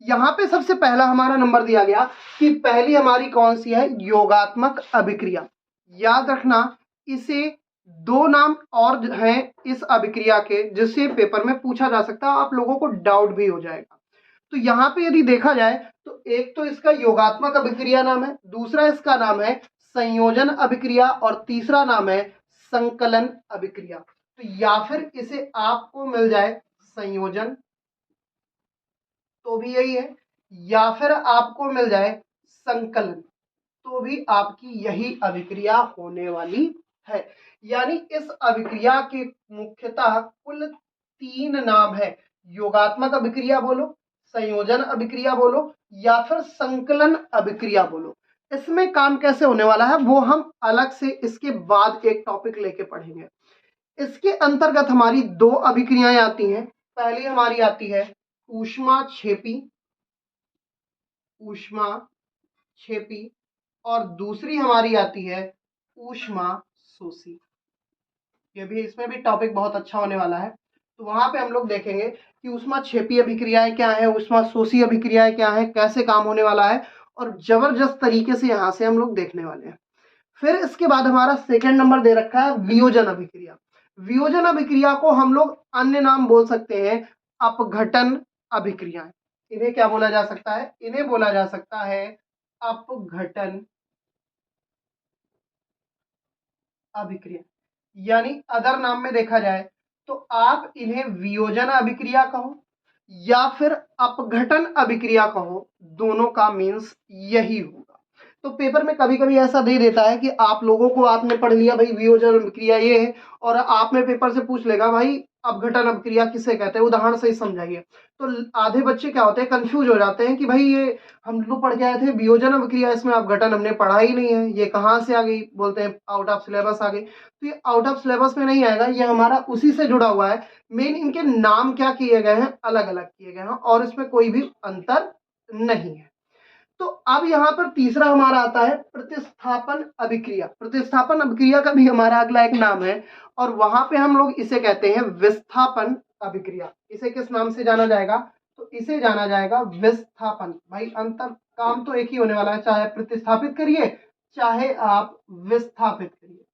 यहाँ पे सबसे पहला हमारा नंबर दिया गया कि पहली हमारी कौन सी है, योगात्मक अभिक्रिया। याद रखना, इसे दो नाम और हैं इस अभिक्रिया के जिससे पेपर में पूछा जा सकता है, आप लोगों को डाउट भी हो जाएगा। तो यहाँ पे यदि देखा जाए तो एक तो इसका योगात्मक अभिक्रिया नाम है, दूसरा इसका नाम है संयोजन अभिक्रिया और तीसरा नाम है संकलन अभिक्रिया। तो या फिर इसे आपको मिल जाए संयोजन तो भी यही है, या फिर आपको मिल जाए संकलन तो भी आपकी यही अभिक्रिया होने वाली है। यानी इस अभिक्रिया के मुख्यतः कुल 3 नाम है, योगात्मक अभिक्रिया बोलो, संयोजन अभिक्रिया बोलो या फिर संकलन अभिक्रिया बोलो। इसमें काम कैसे होने वाला है वो हम अलग से इसके बाद एक टॉपिक लेके पढ़ेंगे। इसके अंतर्गत हमारी 2 अभिक्रियाएं आती हैं। पहली हमारी आती है ऊष्माक्षेपी, ऊष्माक्षेपी, और दूसरी हमारी आती है ऊष्माशोषी। ये भी, इसमें भी टॉपिक बहुत अच्छा होने वाला है। तो वहां पे हम लोग देखेंगे कि ऊष्माक्षेपी अभिक्रियाएं क्या है, ऊष्माशोषी अभिक्रियाएं क्या है, कैसे काम होने वाला है, और जबरदस्त तरीके से यहाँ से हम लोग देखने वाले हैं। फिर इसके बाद हमारा सेकंड नंबर दे रखा है वियोजन अभिक्रिया। वियोजन अभिक्रिया को हम लोग अन्य नाम बोल सकते हैं अपघटन अभिक्रियाएं। इन्हें क्या बोला जा सकता है, इन्हें बोला जा सकता है अपघटन अभिक्रिया। यानी अदर नाम में देखा जाए तो आप इन्हें वियोजन अभिक्रिया कहो या फिर अपघटन अभिक्रिया कहो, दोनों का मीन्स यही होगा। तो पेपर में कभी कभी ऐसा दे देता है कि आप लोगों को, आपने पढ़ लिया भाई वियोजन अभिक्रिया ये है, और आप में पेपर से पूछ लेगा भाई अपघटन अभिक्रिया किसे कहते हैं, उदाहरण से ही समझाइए। तो आधे बच्चे क्या होते हैं, कंफ्यूज हो जाते हैं कि भाई ये हम लोग पढ़ के आए थे वियोजन अभिक्रिया, इसमें अपघटन हमने पढ़ा ही नहीं है, ये कहाँ से आ गई, बोलते हैं आउट ऑफ सिलेबस आ गई। तो ये आउट ऑफ सिलेबस में नहीं आएगा, ये हमारा उसी से जुड़ा हुआ है। मेन इनके नाम क्या किए गए हैं, अलग अलग किए गए हैं और इसमें कोई भी अंतर नहीं है। तो अब यहाँ पर तीसरा हमारा आता है प्रतिस्थापन अभिक्रिया। प्रतिस्थापन अभिक्रिया का भी हमारा अगला एक नाम है और वहां पे हम लोग इसे कहते हैं विस्थापन अभिक्रिया। इसे किस नाम से जाना जाएगा, तो इसे जाना जाएगा विस्थापन। भाई अंतर, काम तो एक ही होने वाला है, चाहे प्रतिस्थापित करिए चाहे आप विस्थापित करिए।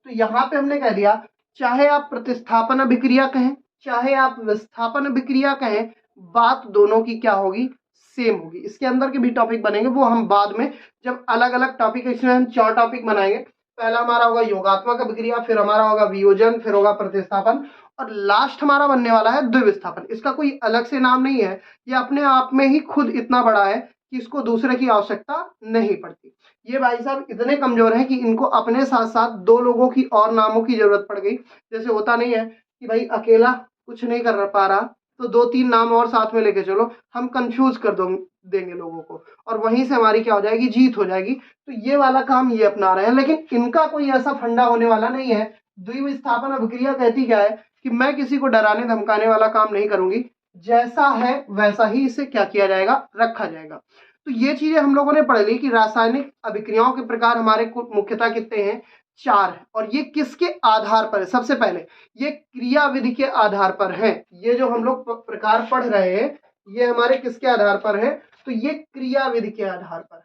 तो यहाँ पे हमने कह दिया चाहे आप प्रतिस्थापन अभिक्रिया कहें चाहे आप विस्थापन अभिक्रिया कहें, बात दोनों की क्या होगी, सेम होगी। इसके अंदर के भी टॉपिक बनेंगे वो हम बाद में, जब अलग अलग टॉपिक, इसमें हम 4 टॉपिक बनाएंगे। पहला हमारा होगा योगात्मक अभिक्रिया, फिर हमारा होगा वियोजन, फिर होगा प्रतिस्थापन, और लास्ट हमारा बनने वाला है द्विविस्थापन। इसका कोई अलग से नाम नहीं है, ये अपने आप में ही खुद इतना बड़ा है कि इसको दूसरे की आवश्यकता नहीं पड़ती। ये भाई साहब इतने कमजोर हैं कि इनको अपने साथ साथ 2 लोगों की और नामों की जरूरत पड़ गई। जैसे होता नहीं है कि भाई अकेला कुछ नहीं कर पा रहा तो 2-3 नाम और साथ में लेके चलो, हम कंफ्यूज कर देंगे लोगों को और वहीं से हमारी क्या हो जाएगी, जीत हो जाएगी। तो ये वाला काम ये अपना रहे हैं, लेकिन इनका कोई ऐसा फंडा होने वाला नहीं है। द्विविस्थापन अभिक्रिया कहती क्या है कि मैं किसी को डराने धमकाने वाला काम नहीं करूंगी, जैसा है वैसा ही इसे क्या किया जाएगा, रखा जाएगा। तो ये चीजें हम लोगों ने पढ़ ली कि रासायनिक अभिक्रियाओं के प्रकार हमारे मुख्यतः कितने हैं, 4 है। और ये किसके आधार पर है, सबसे पहले ये क्रियाविधि के आधार पर है। ये जो हम लोग प्रकार पढ़ रहे हैं ये हमारे किसके आधार पर है, तो ये क्रियाविधि के आधार पर है।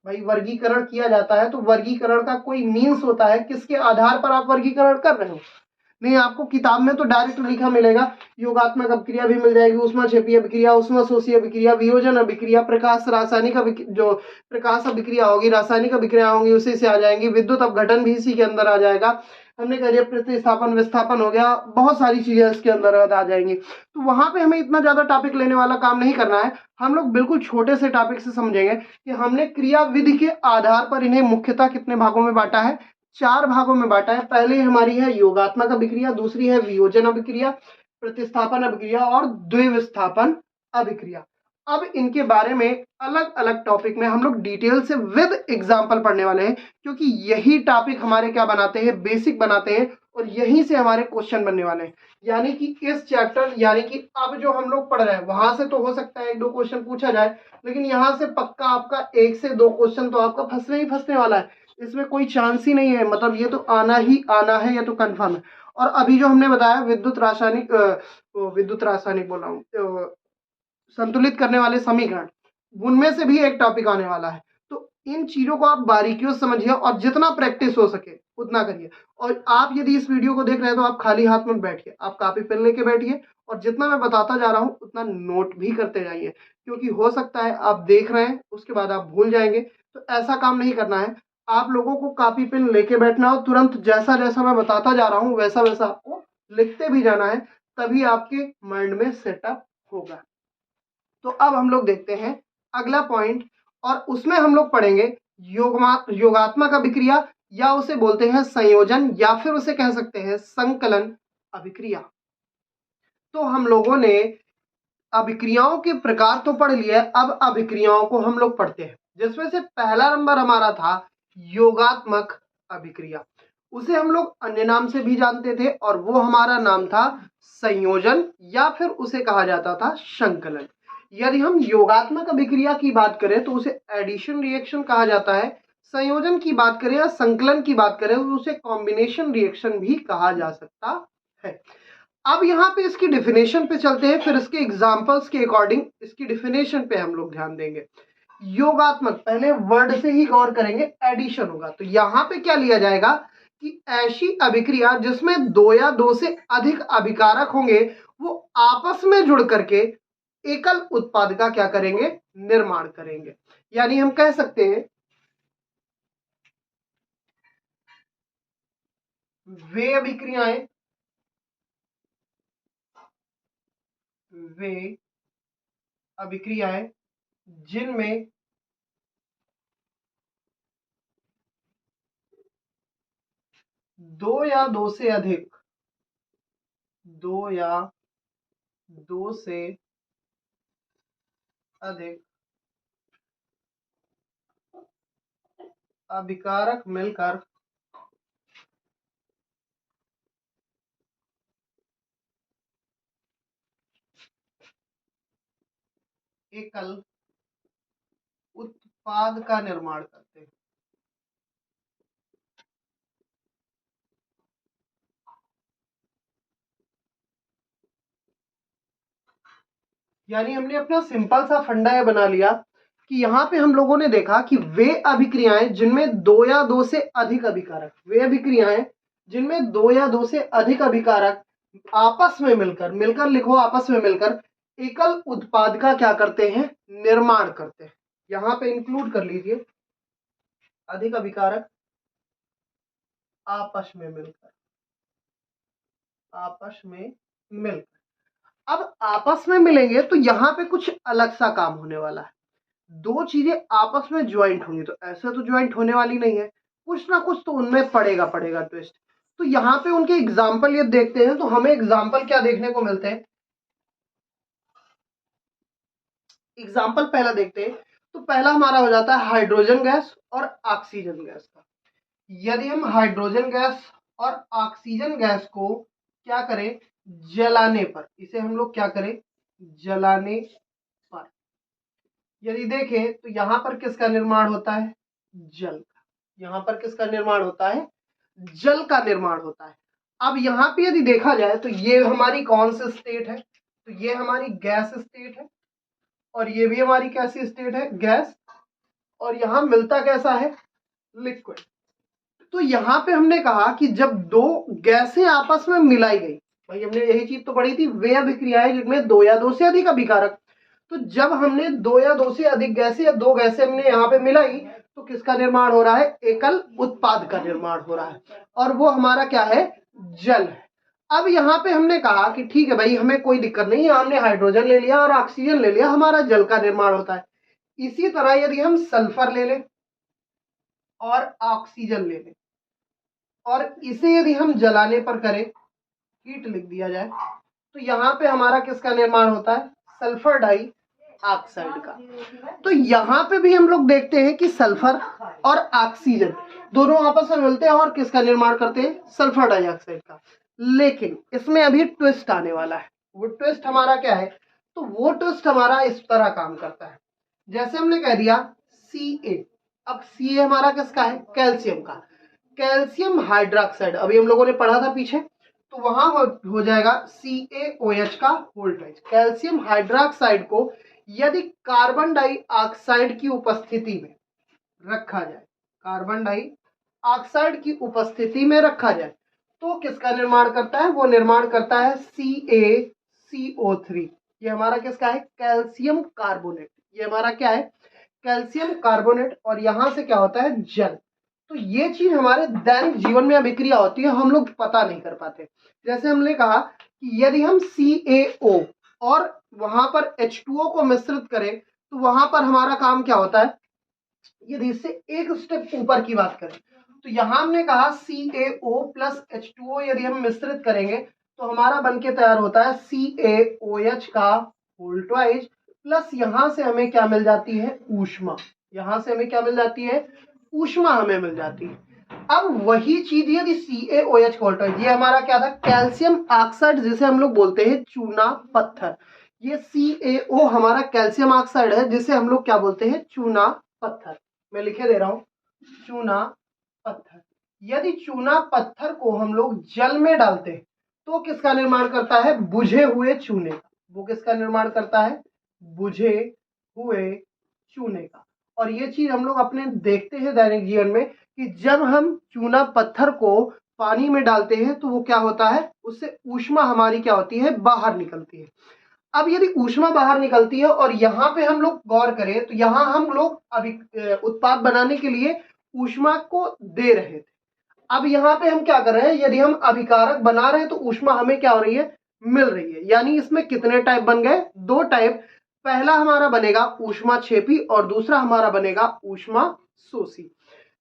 भाई वर्गीकरण किया जाता है तो वर्गीकरण का कोई मीन्स होता है, किसके आधार पर आप वर्गीकरण कर रहे हो। नहीं, आपको किताब में तो डायरेक्ट लिखा मिलेगा, योगात्मक अभिक्रिया भी मिल जाएगी, ऊष्माक्षेपी अभिक्रिया, ऊष्माशोषी अभिक्रिया, वियोजन अभिक्रिया, प्रकाश रासायनिक जो प्रकाश अभिक्रिया होगी, रासायनिक अभिक्रिया होंगी उसी से आ जाएंगी, विद्युत अपघटन भी इसी के अंदर आ जाएगा। हमने कह दिया प्रतिस्थापन विस्थापन हो गया, बहुत सारी चीजें इसके अंदर आ जाएंगी। तो वहां पे हमें इतना ज्यादा टॉपिक लेने वाला काम नहीं करना है, हम लोग बिल्कुल छोटे से टॉपिक से समझेंगे कि हमने क्रियाविधि के आधार पर इन्हें मुख्यतः कितने भागों में बांटा है, 4 भागों में बांटा है। पहली हमारी है योगात्मक अभिक्रिया, दूसरी है वियोजन अभिक्रिया, प्रतिस्थापन अभिक्रिया और द्विविस्थापन अभिक्रिया। अब इनके बारे में अलग अलग टॉपिक में हम लोग डिटेल से विद एग्जांपल पढ़ने वाले हैं, क्योंकि यही टॉपिक हमारे क्या बनाते हैं, बेसिक बनाते हैं और यहीं से हमारे क्वेश्चन बनने वाले हैं। यानी कि इस चैप्टर, यानी कि अब जो हम लोग पढ़ रहे हैं वहां से तो हो सकता है 1-2 क्वेश्चन पूछा जाए, लेकिन यहाँ से पक्का आपका 1 से 2 क्वेश्चन तो आपका फंसने ही फंसने वाला है, इसमें कोई चांस ही नहीं है। मतलब ये तो आना ही आना है, ये तो कंफर्म है। और अभी जो हमने बताया विद्युत रासायनिक बोल रहा हूँ, संतुलित करने वाले समीकरण, उनमें से भी एक टॉपिक आने वाला है। तो इन चीजों को आप बारीकियों से समझिए और जितना प्रैक्टिस हो सके उतना करिए। और आप यदि इस वीडियो को देख रहे हैं तो आप खाली हाथ मत बैठिए, आप कॉपी पेन लेके बैठिए और जितना मैं बताता जा रहा हूं उतना नोट भी करते जाइए, क्योंकि हो सकता है आप देख रहे हैं उसके बाद आप भूल जाएंगे। तो ऐसा काम नहीं करना है, आप लोगों को कॉपी पेन लेके बैठना हो, तुरंत जैसा जैसा मैं बताता जा रहा हूं वैसा वैसा आपको लिखते भी जाना है, तभी आपके माइंड में सेटअप होगा। तो अब हम लोग देखते हैं अगला पॉइंट, और उसमें हम लोग पढ़ेंगे योगात्मक अभिक्रिया, या उसे बोलते हैं संयोजन, या फिर उसे कह सकते हैं संकलन अभिक्रिया। तो हम लोगों ने अभिक्रियाओं के प्रकार तो पढ़ लिए, अब अभिक्रियाओं को हम लोग पढ़ते हैं, जिसमें से पहला नंबर हमारा था योगात्मक अभिक्रिया। उसे हम लोग अन्य नाम से भी जानते थे और वो हमारा नाम था संयोजन, या फिर उसे कहा जाता था संकलन। यदि हम योगात्मक अभिक्रिया की बात करें तो उसे एडिशन रिएक्शन कहा जाता है, संयोजन की बात करें या संकलन की बात करें तो उसे कॉम्बिनेशन रिएक्शन भी कहा जा सकता है। अब यहाँ पे इसकी डिफिनेशन पे चलते हैं, फिर इसके एग्जाम्पल्स के अकॉर्डिंग इसकी डिफिनेशन पे हम लोग ध्यान देंगे। योगात्मक, पहले वर्ड से ही गौर करेंगे, एडिशन होगा। तो यहाँ पे क्या लिया जाएगा कि ऐसी अभिक्रिया जिसमें दो या दो से अधिक अभिकारक होंगे वो आपस में जुड़ करके एकल उत्पाद का क्या करेंगे, निर्माण करेंगे। यानी हम कह सकते हैं वे अभिक्रियाएं जिनमें दो या दो से अधिक अभिकारक मिलकर एकल उत्पाद का निर्माण करते हैं। यानी हमने अपना सिंपल सा फंडा ये बना लिया कि यहाँ पे हम लोगों ने देखा कि वे अभिक्रियाएं जिनमें दो या दो से अधिक अभिकारक, वे अभिक्रियाएं जिनमें दो या दो से अधिक अभिकारक आपस में मिलकर लिखो, आपस में मिलकर एकल उत्पाद का क्या करते हैं, निर्माण करते हैं। यहाँ पे इंक्लूड कर लीजिए अधिक अभिकारक आपस में मिलकर। अब आपस में मिलेंगे तो यहाँ पे कुछ अलग सा काम होने वाला है, दो चीजें आपस में ज्वाइंट होंगी, तो ऐसे तो ज्वाइंट होने वाली नहीं है, कुछ ना कुछ तो उनमें पड़ेगा ट्विस्ट। तो यहाँ पे उनके एग्जाम्पल ये देखते हैं, तो हमें एग्जाम्पल क्या देखने को मिलते हैं, एग्जाम्पल पहला देखते हैं। तो पहला हमारा हो जाता है हाइड्रोजन गैस और ऑक्सीजन गैस का। यदि हम हाइड्रोजन गैस और ऑक्सीजन गैस को क्या करें, जलाने पर, इसे हम लोग क्या करें, जलाने पर यदि देखें तो यहां पर किसका निर्माण होता है, जल का। यहां पर किसका निर्माण होता है, जल का निर्माण होता है। अब यहाँ पे यदि देखा जाए तो ये हमारी कौन सी स्टेट है, तो ये हमारी गैस स्टेट है, और ये भी हमारी कैसी स्टेट है, गैस, और यहां मिलता कैसा है, लिक्विड। तो यहाँ पे हमने कहा कि जब दो गैसें आपस में मिलाई गई, भाई हमने यही चीज तो पढ़ी थी, वे अभिक्रियाएं जिनमें दो या दो से अधिक अभिकारक, तो जब हमने दो या दो से अधिक गैसें या दो गैसें हमने यहाँ पे मिलाई तो किसका निर्माण हो रहा है, एकल उत्पाद का निर्माण हो रहा है, और वो हमारा क्या है, जल है। अब यहाँ पे हमने कहा कि ठीक है भाई, हमें कोई दिक्कत नहीं है, हमने हाइड्रोजन ले लिया और ऑक्सीजन ले लिया, हमारा जल का निर्माण होता है। इसी तरह यदि हम सल्फर ले लें और ऑक्सीजन ले लें और इसे यदि हम जलाने पर करें, हीट लिख दिया जाए, तो यहाँ पे हमारा किसका निर्माण होता है, सल्फर डाई ऑक्साइड का। तो यहाँ पे भी हम लोग देखते हैं कि सल्फर और ऑक्सीजन दोनों आपस में मिलते हैं और किसका निर्माण करते हैं, सल्फर डाइऑक्साइड का। लेकिन इसमें अभी ट्विस्ट आने वाला है। वो ट्विस्ट हमारा क्या है, तो वो ट्विस्ट हमारा इस तरह काम करता है, जैसे हमने कह दिया Ca, अब Ca हमारा किसका है, कैल्शियम का, कैल्शियम हाइड्रोक्साइड, अभी हम लोगों ने पढ़ा था पीछे। तो वहां हो जाएगा CaOH का होल ट्वाइस। कैल्शियम हाइड्रोक्साइड को यदि कार्बन डाइऑक्साइड की उपस्थिति में रखा जाए, कार्बन डाइऑक्साइड की उपस्थिति में रखा जाए तो किसका निर्माण करता है? वो निर्माण करता है CaCO3। ये हमारा किसका है? Calcium carbonate. ये हमारा क्या है? Calcium carbonate. और यहां से क्या होता है? जल। तो ये चीज हमारे दैनिक जीवन में अभिक्रिया होती है, हम लोग पता नहीं कर पाते। जैसे हमने कहा कि यदि हम CaO और वहां पर H2O को मिश्रित करें तो वहां पर हमारा काम क्या होता है? यदि इससे एक स्टेप ऊपर की बात करें तो यहां हमने कहा CaO प्लस H2O यदि हम मिश्रित करेंगे तो हमारा बनके तैयार होता है CaOH का होल ट्वाइस प्लस यहां से हमें क्या मिल जाती है? ऊष्मा। यहां से हमें क्या मिल जाती है? ऊष्मा हमें मिल जाती है। अब वही चीज यदि CaOH का होल ट्वाइस, ये हमारा क्या था? कैल्शियम ऑक्साइड, जिसे हम लोग बोलते हैं चूना पत्थर। ये CaO हमारा कैल्शियम ऑक्साइड है जिसे हम लोग क्या बोलते हैं? चूना पत्थर। मैं लिखे दे रहा हूं, चूना पत्थर। यदि चूना पत्थर को हम लोग जल में डालते हैं तो किसका निर्माण करता है? बुझे हुए चूने का। वो किसका निर्माण करता है? बुझे हुए चूने का। और ये चीज हम लोग अपने देखते हैं दैनिक जीवन में कि जब हम चूना पत्थर को पानी में डालते हैं तो वो क्या होता है? उससे ऊष्मा हमारी क्या होती है? बाहर निकलती है। अब यदि ऊष्मा बाहर निकलती है और यहाँ पे हम लोग गौर करें तो यहाँ हम लोग अभी उत्पाद बनाने के लिए ऊष्मा को दे रहे थे। अब यहाँ पे हम क्या कर रहे हैं? यदि हम अभिकारक बना रहे हैं तो ऊष्मा हमें क्या हो रही है? मिल रही है। यानी इसमें कितने टाइप बन गए? दो टाइप। पहला हमारा बनेगा ऊष्मा क्षेपी और दूसरा हमारा बनेगा ऊष्मा शोषी।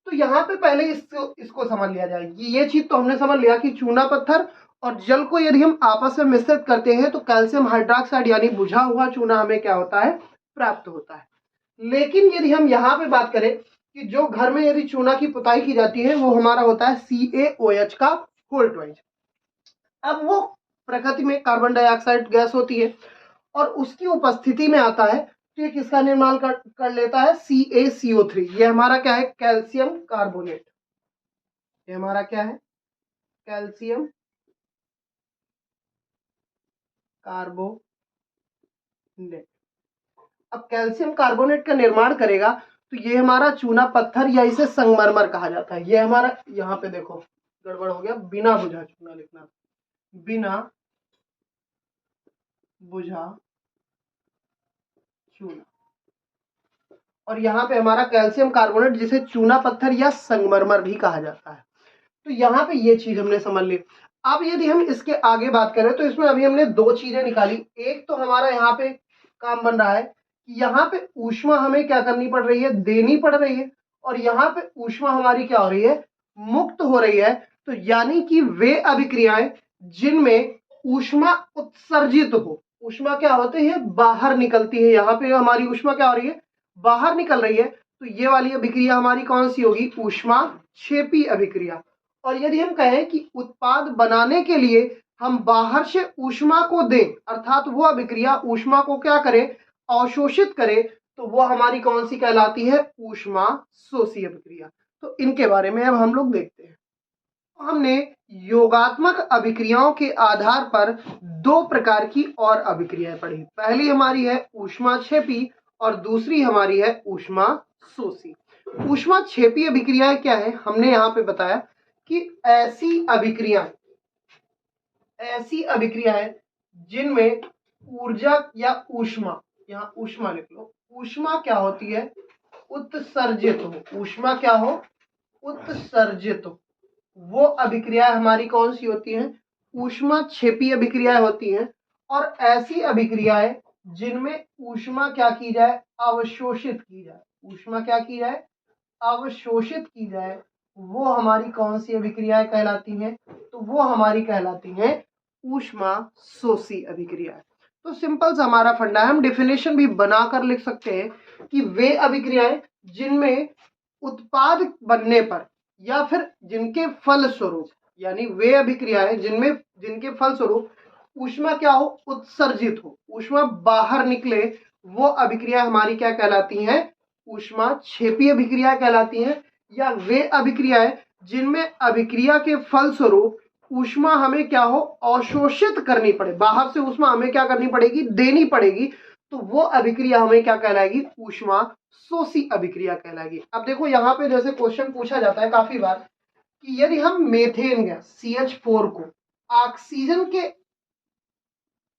तो यहाँ पे पहले इसको समझ लिया जाए। ये चीज तो हमने समझ लिया कि चूना पत्थर और जल को यदि हम आपस में मिश्रित करते हैं तो कैल्शियम हाइड्रोक्साइड यानी बुझा हुआ चूना हमें क्या होता है? प्राप्त होता है। लेकिन यदि हम यहाँ पे बात करें कि जो घर में यदि चूना की पुताई की जाती है वो हमारा होता है CaOH का होल ट्वाइस। अब वो प्रकृति में कार्बन डाइऑक्साइड गैस होती है और उसकी उपस्थिति में आता है तो ये किसका निर्माण कर लेता है? CaCO3। ये हमारा क्या है? Calcium carbonate. ये हमारा क्या है? Calcium carbonate. अब कैल्शियम कार्बोनेट का निर्माण करेगा तो ये हमारा चूना पत्थर या इसे संगमरमर कहा जाता है। ये हमारा, यहाँ पे देखो गड़बड़ हो गया, बिना बुझा चूना लिखना, बिना बुझा चूना। और यहाँ पे हमारा कैल्शियम कार्बोनेट जिसे चूना पत्थर या संगमरमर भी कहा जाता है। तो यहाँ पे ये चीज हमने समझ ली। अब यदि हम इसके आगे बात करें तो इसमें अभी हमने दो चीजें निकाली। एक तो हमारा यहाँ पे काम बन रहा है कि यहाँ पे ऊष्मा हमें क्या करनी पड़ रही है? देनी पड़ रही है। और यहाँ पे ऊष्मा हमारी क्या हो रही है? मुक्त हो रही है। तो यानी कि वे अभिक्रियाएं जिनमें ऊष्मा उत्सर्जित हो, ऊष्मा क्या होती है? बाहर निकलती है। यहाँ पे हमारी ऊष्मा क्या हो रही है? बाहर निकल रही है। तो ये वाली अभिक्रिया हमारी कौन सी होगी? ऊष्मा क्षेपी अभिक्रिया। और यदि हम कहें कि उत्पाद बनाने के लिए हम बाहर से ऊष्मा को दें, अर्थात वो अभिक्रिया ऊष्मा को क्या करे? अवशोषित करे, तो वो हमारी कौन सी कहलाती है? ऊष्मा शोषी अभिक्रिया। तो इनके बारे में अब हम लोग देखते हैं। हमने योगात्मक अभिक्रियाओं के आधार पर दो प्रकार की और अभिक्रियाएं पढ़ी। पहली हमारी है ऊष्मा क्षेपी और दूसरी हमारी है ऊष्मा शोषी। ऊष्मा क्षेपी अभिक्रियाएं क्या है? हमने यहाँ पे बताया कि ऐसी अभिक्रियाएं जिनमें ऊर्जा या ऊष्मा, यहाँ ऊष्मा लिख लो, ऊष्मा क्या होती है? उत्सर्जित हो। ऊष्मा क्या हो? उत्सर्जित हो। वो अभिक्रियाएं हमारी कौन सी होती हैं? ऊष्मा क्षेपी अभिक्रियाएं होती हैं। और ऐसी अभिक्रियाएं जिनमें ऊष्मा क्या की जाए? अवशोषित की जाए। ऊष्मा क्या की जाए? अवशोषित की जाए। वो हमारी कौन सी अभिक्रियाएं कहलाती हैं? तो वो हमारी कहलाती हैं ऊष्मा शोषी अभिक्रियाएं। तो सिंपल सा हमारा फंडा है, हम डेफिनेशन भी बनाकर लिख सकते हैं कि वे अभिक्रियाएं जिनमें उत्पाद बनने पर या फिर जिनके फलस्वरूप, यानी वे अभिक्रियाएं जिनके फलस्वरूप ऊष्मा क्या हो? उत्सर्जित हो, ऊष्मा बाहर निकले, वो अभिक्रिया हमारी क्या कहलाती हैं? ऊष्मा क्षेपी अभिक्रिया कहलाती हैं। या वे अभिक्रियाएं जिनमें अभिक्रिया के फलस्वरूप ऊष्मा हमें क्या हो, अवशोषित करनी पड़े, बाहर से ऊष्मा हमें क्या करनी पड़ेगी, देनी पड़ेगी, तो वो अभिक्रिया हमें क्या कहलाएगी, ऊष्मा शोषी अभिक्रिया कहलाएगी। अब देखो यहाँ पे जैसे क्वेश्चन पूछा जाता है काफी बार कि यदि हम मेथेन गैस CH4 को ऑक्सीजन के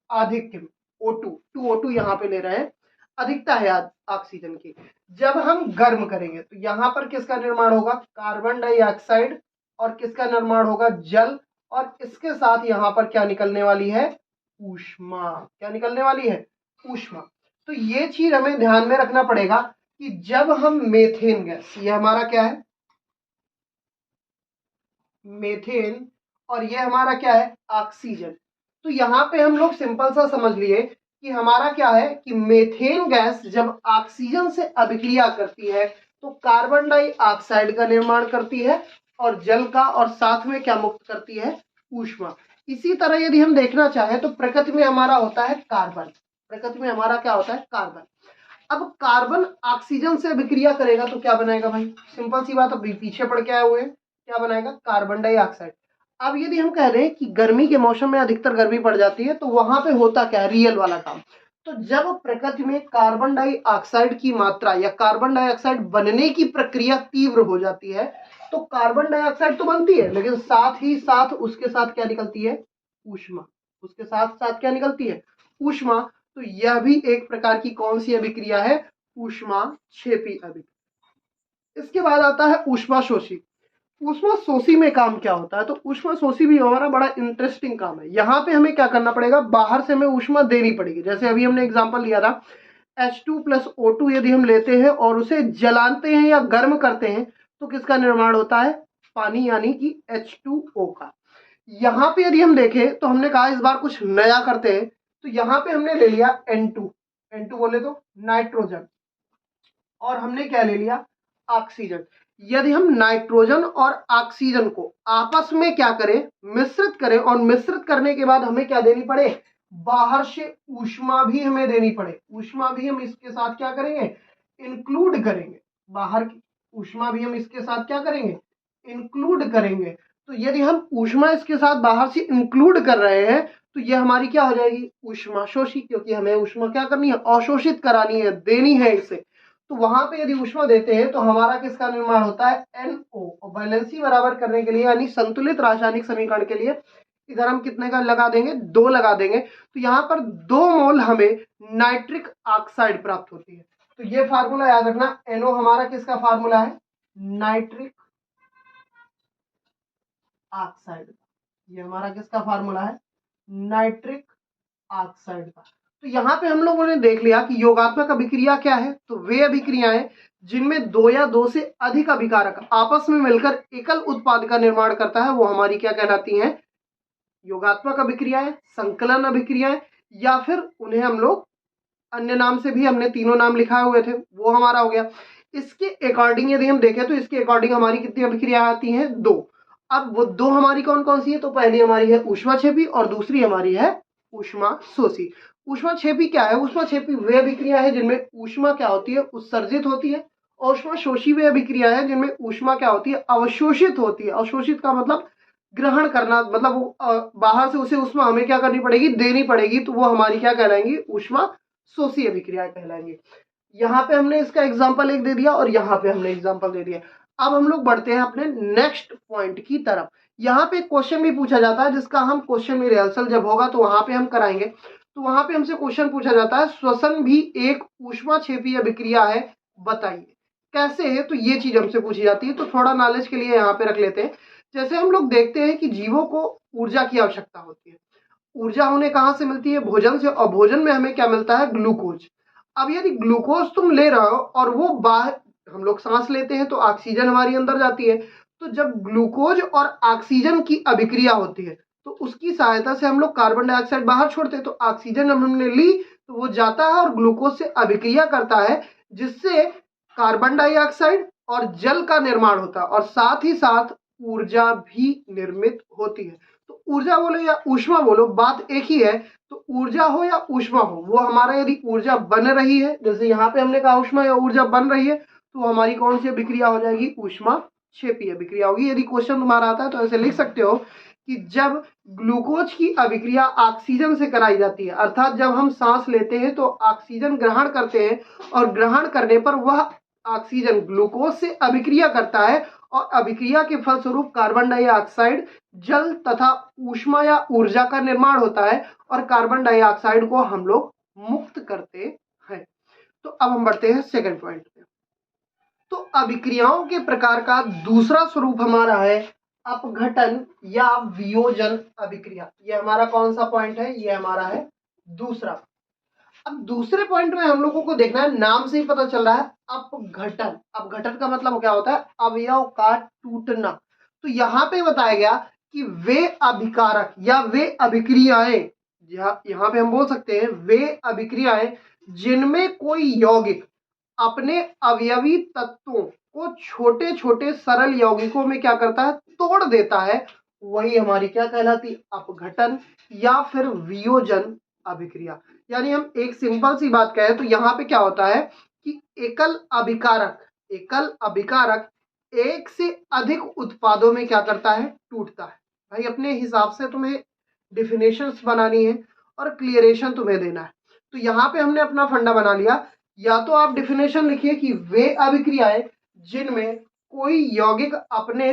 आधिक्य में O2 2O2 यहाँ पे ले रहे हैं, अधिकता है ऑक्सीजन की, जब हम गर्म करेंगे तो यहाँ पर किसका निर्माण होगा, कार्बन डाइऑक्साइड, और किसका निर्माण होगा, जल, और इसके साथ यहाँ पर क्या निकलने वाली है, ऊष्मा। क्या निकलने वाली है, ऊष्मा। तो ये चीज हमें ध्यान में रखना पड़ेगा कि जब हम मेथेन गैस, ये हमारा क्या है, मेथेन, और ये हमारा क्या है, ऑक्सीजन। तो यहाँ पे हम लोग सिंपल सा समझ लिए कि हमारा क्या है कि मेथेन गैस जब ऑक्सीजन से अभिक्रिया करती है तो कार्बन डाइऑक्साइड का निर्माण करती है और जल का, और साथ में क्या मुक्त करती है, ऊष्मा। इसी तरह यदि हम देखना चाहें तो प्रकृति में हमारा होता है कार्बन, प्रकृति में हमारा क्या होता है, कार्बन। अब कार्बन ऑक्सीजन से अभिक्रिया करेगा तो क्या बनाएगा भाई, सिंपल सी बात, अभी पीछे पड़ के आए हुए हैं, क्या बनाएगा, कार्बन डाइऑक्साइड। अब यदि हम कह रहे हैं कि गर्मी के मौसम में अधिकतर गर्मी पड़ जाती है तो वहां पे होता क्या है, रियल वाला काम। तो जब प्रकृति में कार्बन डाइऑक्साइड की मात्रा या कार्बन डाइऑक्साइड बनने की प्रक्रिया तीव्र हो जाती है तो कार्बन डाइऑक्साइड तो बनती है, लेकिन साथ ही साथ उसके साथ क्या निकलती है, ऊष्मा। उसके साथ साथ क्या निकलती है, ऊष्मा। तो यह भी एक प्रकार की कौन सी अभिक्रिया है, ऊष्माक्षेपी अभिक्रिया। इसके बाद आता है ऊष्माशोषी। ऊष्माशोषी में काम क्या होता है, तो ऊष्माशोषी भी हमारा बड़ा इंटरेस्टिंग काम है। यहाँ पे हमें क्या करना पड़ेगा, बाहर से हमें ऊष्मा देनी पड़ेगी। जैसे अभी हमने एग्जांपल लिया था H2 + O2 यदि हम लेते हैं और उसे जलाते हैं या गर्म करते हैं तो किसका निर्माण होता है, पानी, यानी कि H2O का। यहाँ पे यदि हम देखें तो हमने कहा इस बार कुछ नया करते हैं, तो यहाँ पे हमने ले लिया N2 बोले तो नाइट्रोजन, और हमने क्या ले लिया, ऑक्सीजन। यदि हम नाइट्रोजन और ऑक्सीजन को आपस में क्या करें, मिश्रित करें, और मिश्रित करने के बाद हमें क्या देनी पड़े, बाहर से ऊष्मा भी हमें देनी पड़े। ऊष्मा भी हम इसके साथ क्या करेंगे, इंक्लूड करेंगे, बाहर की ऊष्मा भी हम इसके साथ क्या करेंगे, इंक्लूड करेंगे। तो यदि हम ऊष्मा इसके साथ बाहर से इंक्लूड कर रहे हैं तो यह हमारी क्या हो जाएगी, ऊष्माशोषी, क्योंकि हमें ऊष्मा क्या करनी है, अवशोषित करानी है, देनी है इसे। तो वहां पे यदि ऊष्मा देते हैं तो हमारा किसका निर्माण होता है, NO। और बैलेंसी बराबर करने के लिए, यानी संतुलित रासायनिक समीकरण के लिए इधर हम कितने का लगा देंगे, 2 लगा देंगे। तो यहाँ पर 2 मोल हमें नाइट्रिक ऑक्साइड प्राप्त होती है। तो ये फार्मूला याद रखना, NO हमारा किसका फार्मूला है, नाइट्रिक ऑक्साइड का। ये हमारा किसका फार्मूला है, नाइट्रिक ऑक्साइड का। तो यहाँ पे हम लोगों ने देख लिया कि योगात्मक अभिक्रिया क्या है, तो वे अभिक्रियाएं जिनमें 2 या 2 से अधिक अभिकारक आपस में मिलकर एकल उत्पाद का निर्माण करता है वो हमारी क्या कहलाती हैं, योगात्मक अभिक्रियाएं, संकलन अभिक्रियाएं, या फिर उन्हें हम लोग अन्य नाम से भी, हमने तीनों नाम लिखाए हुए थे, वो हमारा हो गया। इसके अकॉर्डिंग यदि हम देखें तो इसके अकॉर्डिंग हमारी कितनी अभिक्रिया आती हैं, 2। अब वो 2 हमारी कौन कौन सी है, तो पहली हमारी है ऊष्माक्षेपी और दूसरी हमारी है ऊष्माशोषी। ऊष्माक्षेपी क्या है, ऊष्माक्षेपी वे अभिक्रिया है जिनमें ऊष्मा क्या होती है, उत्सर्जित होती है, और ऊष्माशोषी वे अभिक्रिया है जिनमें ऊष्मा क्या होती है, अवशोषित होती है। अवशोषित का मतलब ग्रहण करना, मतलब वो बाहर से उसे ऊष्मा हमें क्या करनी पड़ेगी, देनी पड़ेगी, तो वो हमारी क्या कहलाएंगी, ऊष्माशोषी अभिक्रिया कहलाएंगी। यहाँ पे हमने इसका एग्जाम्पल एक दे दिया और यहाँ पे हमने एग्जाम्पल दे दिया। अब हम लोग बढ़ते हैं अपने नेक्स्ट पॉइंट की तरफ। यहाँ पे क्वेश्चन भी पूछा जाता है जिसका हम क्वेश्चन में रिहर्सल जब होगा तो वहां पे हम कराएंगे। तो वहां पे हमसे क्वेश्चन पूछा जाता है, श्वसन भी एक ऊष्माक्षेपी अभिक्रिया है, बताइए कैसे है। तो ये चीज हमसे पूछी जाती है, तो थोड़ा नॉलेज के लिए यहाँ पे रख लेते हैं। जैसे हम लोग देखते हैं कि जीवों को ऊर्जा की आवश्यकता होती है। ऊर्जा उन्हें कहाँ से मिलती है, भोजन से, और भोजन में हमें क्या मिलता है, ग्लूकोज। अब यदि ग्लूकोज तुम ले रहे हो और वो बाहर, हम लोग सांस लेते हैं तो ऑक्सीजन हमारी अंदर जाती है, तो जब ग्लूकोज और ऑक्सीजन की अभिक्रिया होती है तो उसकी सहायता से हम लोग कार्बन डाइऑक्साइड बाहर छोड़ते हैं, तो ऑक्सीजन हमने ली तो वो जाता है और ग्लूकोज से अभिक्रिया करता है, जिससे कार्बन डाइऑक्साइड और जल का निर्माण होता है, और साथ ही साथ ऊर्जा भी निर्मित होती है। तो ऊर्जा बोलो या ऊष्मा बोलो, बात एक ही है। तो ऊर्जा हो या ऊष्मा हो, वो हमारा यदि ऊर्जा बन रही है, जैसे यहाँ पे हमने कहा ऊष्मा या ऊर्जा बन रही है, तो हमारी कौन सी अभिक्रिया हो जाएगी, ऊष्मा अपक्षेपी अभिक्रिया होगी। यदि क्वेश्चन तुम्हारा आता है तो ऐसे लिख सकते हो कि जब ग्लूकोज की अभिक्रिया ऑक्सीजन से कराई जाती है, अर्थात जब हम सांस लेते हैं तो ऑक्सीजन ग्रहण करते हैं और ग्रहण करने पर वह ऑक्सीजन ग्लूकोज से अभिक्रिया करता है और अभिक्रिया के फलस्वरूप कार्बन डाइऑक्साइड, जल तथा ऊष्मा या ऊर्जा का निर्माण होता है और कार्बन डाइऑक्साइड को हम लोग मुक्त करते हैं। तो अब हम बढ़ते हैं सेकंड पॉइंट पे। तो अभिक्रियाओं के प्रकार का दूसरा स्वरूप हमारा है अपघटन या वियोजन अभिक्रिया। ये हमारा कौन सा पॉइंट है? ये हमारा है दूसरा। अब दूसरे पॉइंट में हम लोगों को देखना है, नाम से ही पता चल रहा है अपघटन। अपघटन का मतलब क्या होता है? अवयव का टूटना। तो यहाँ पे बताया गया कि वे अभिकारक या वे अभिक्रियाएं, यहाँ पे हम बोल सकते हैं वे अभिक्रियाएं जिनमें कोई यौगिक अपने अवयवी तत्वों को छोटे छोटे सरल यौगिकों में क्या करता है? तोड़ देता है, वही हमारी क्या कहलाती? अपघटन या फिर वियोजन अभिक्रिया। यानी हम एक सिंपल सी बात कहें तो यहाँ पे क्या होता है कि एकल अभिकारक एक से अधिक उत्पादों में क्या करता है? टूटता है। भाई अपने हिसाब से तुम्हें डिफिनेशंस बनानी है और क्लियरेशन तुम्हें देना है। तो यहाँ पे हमने अपना फंडा बना लिया, या तो आप डिफिनेशन लिखिए कि वे अभिक्रियाएं जिनमें कोई यौगिक अपने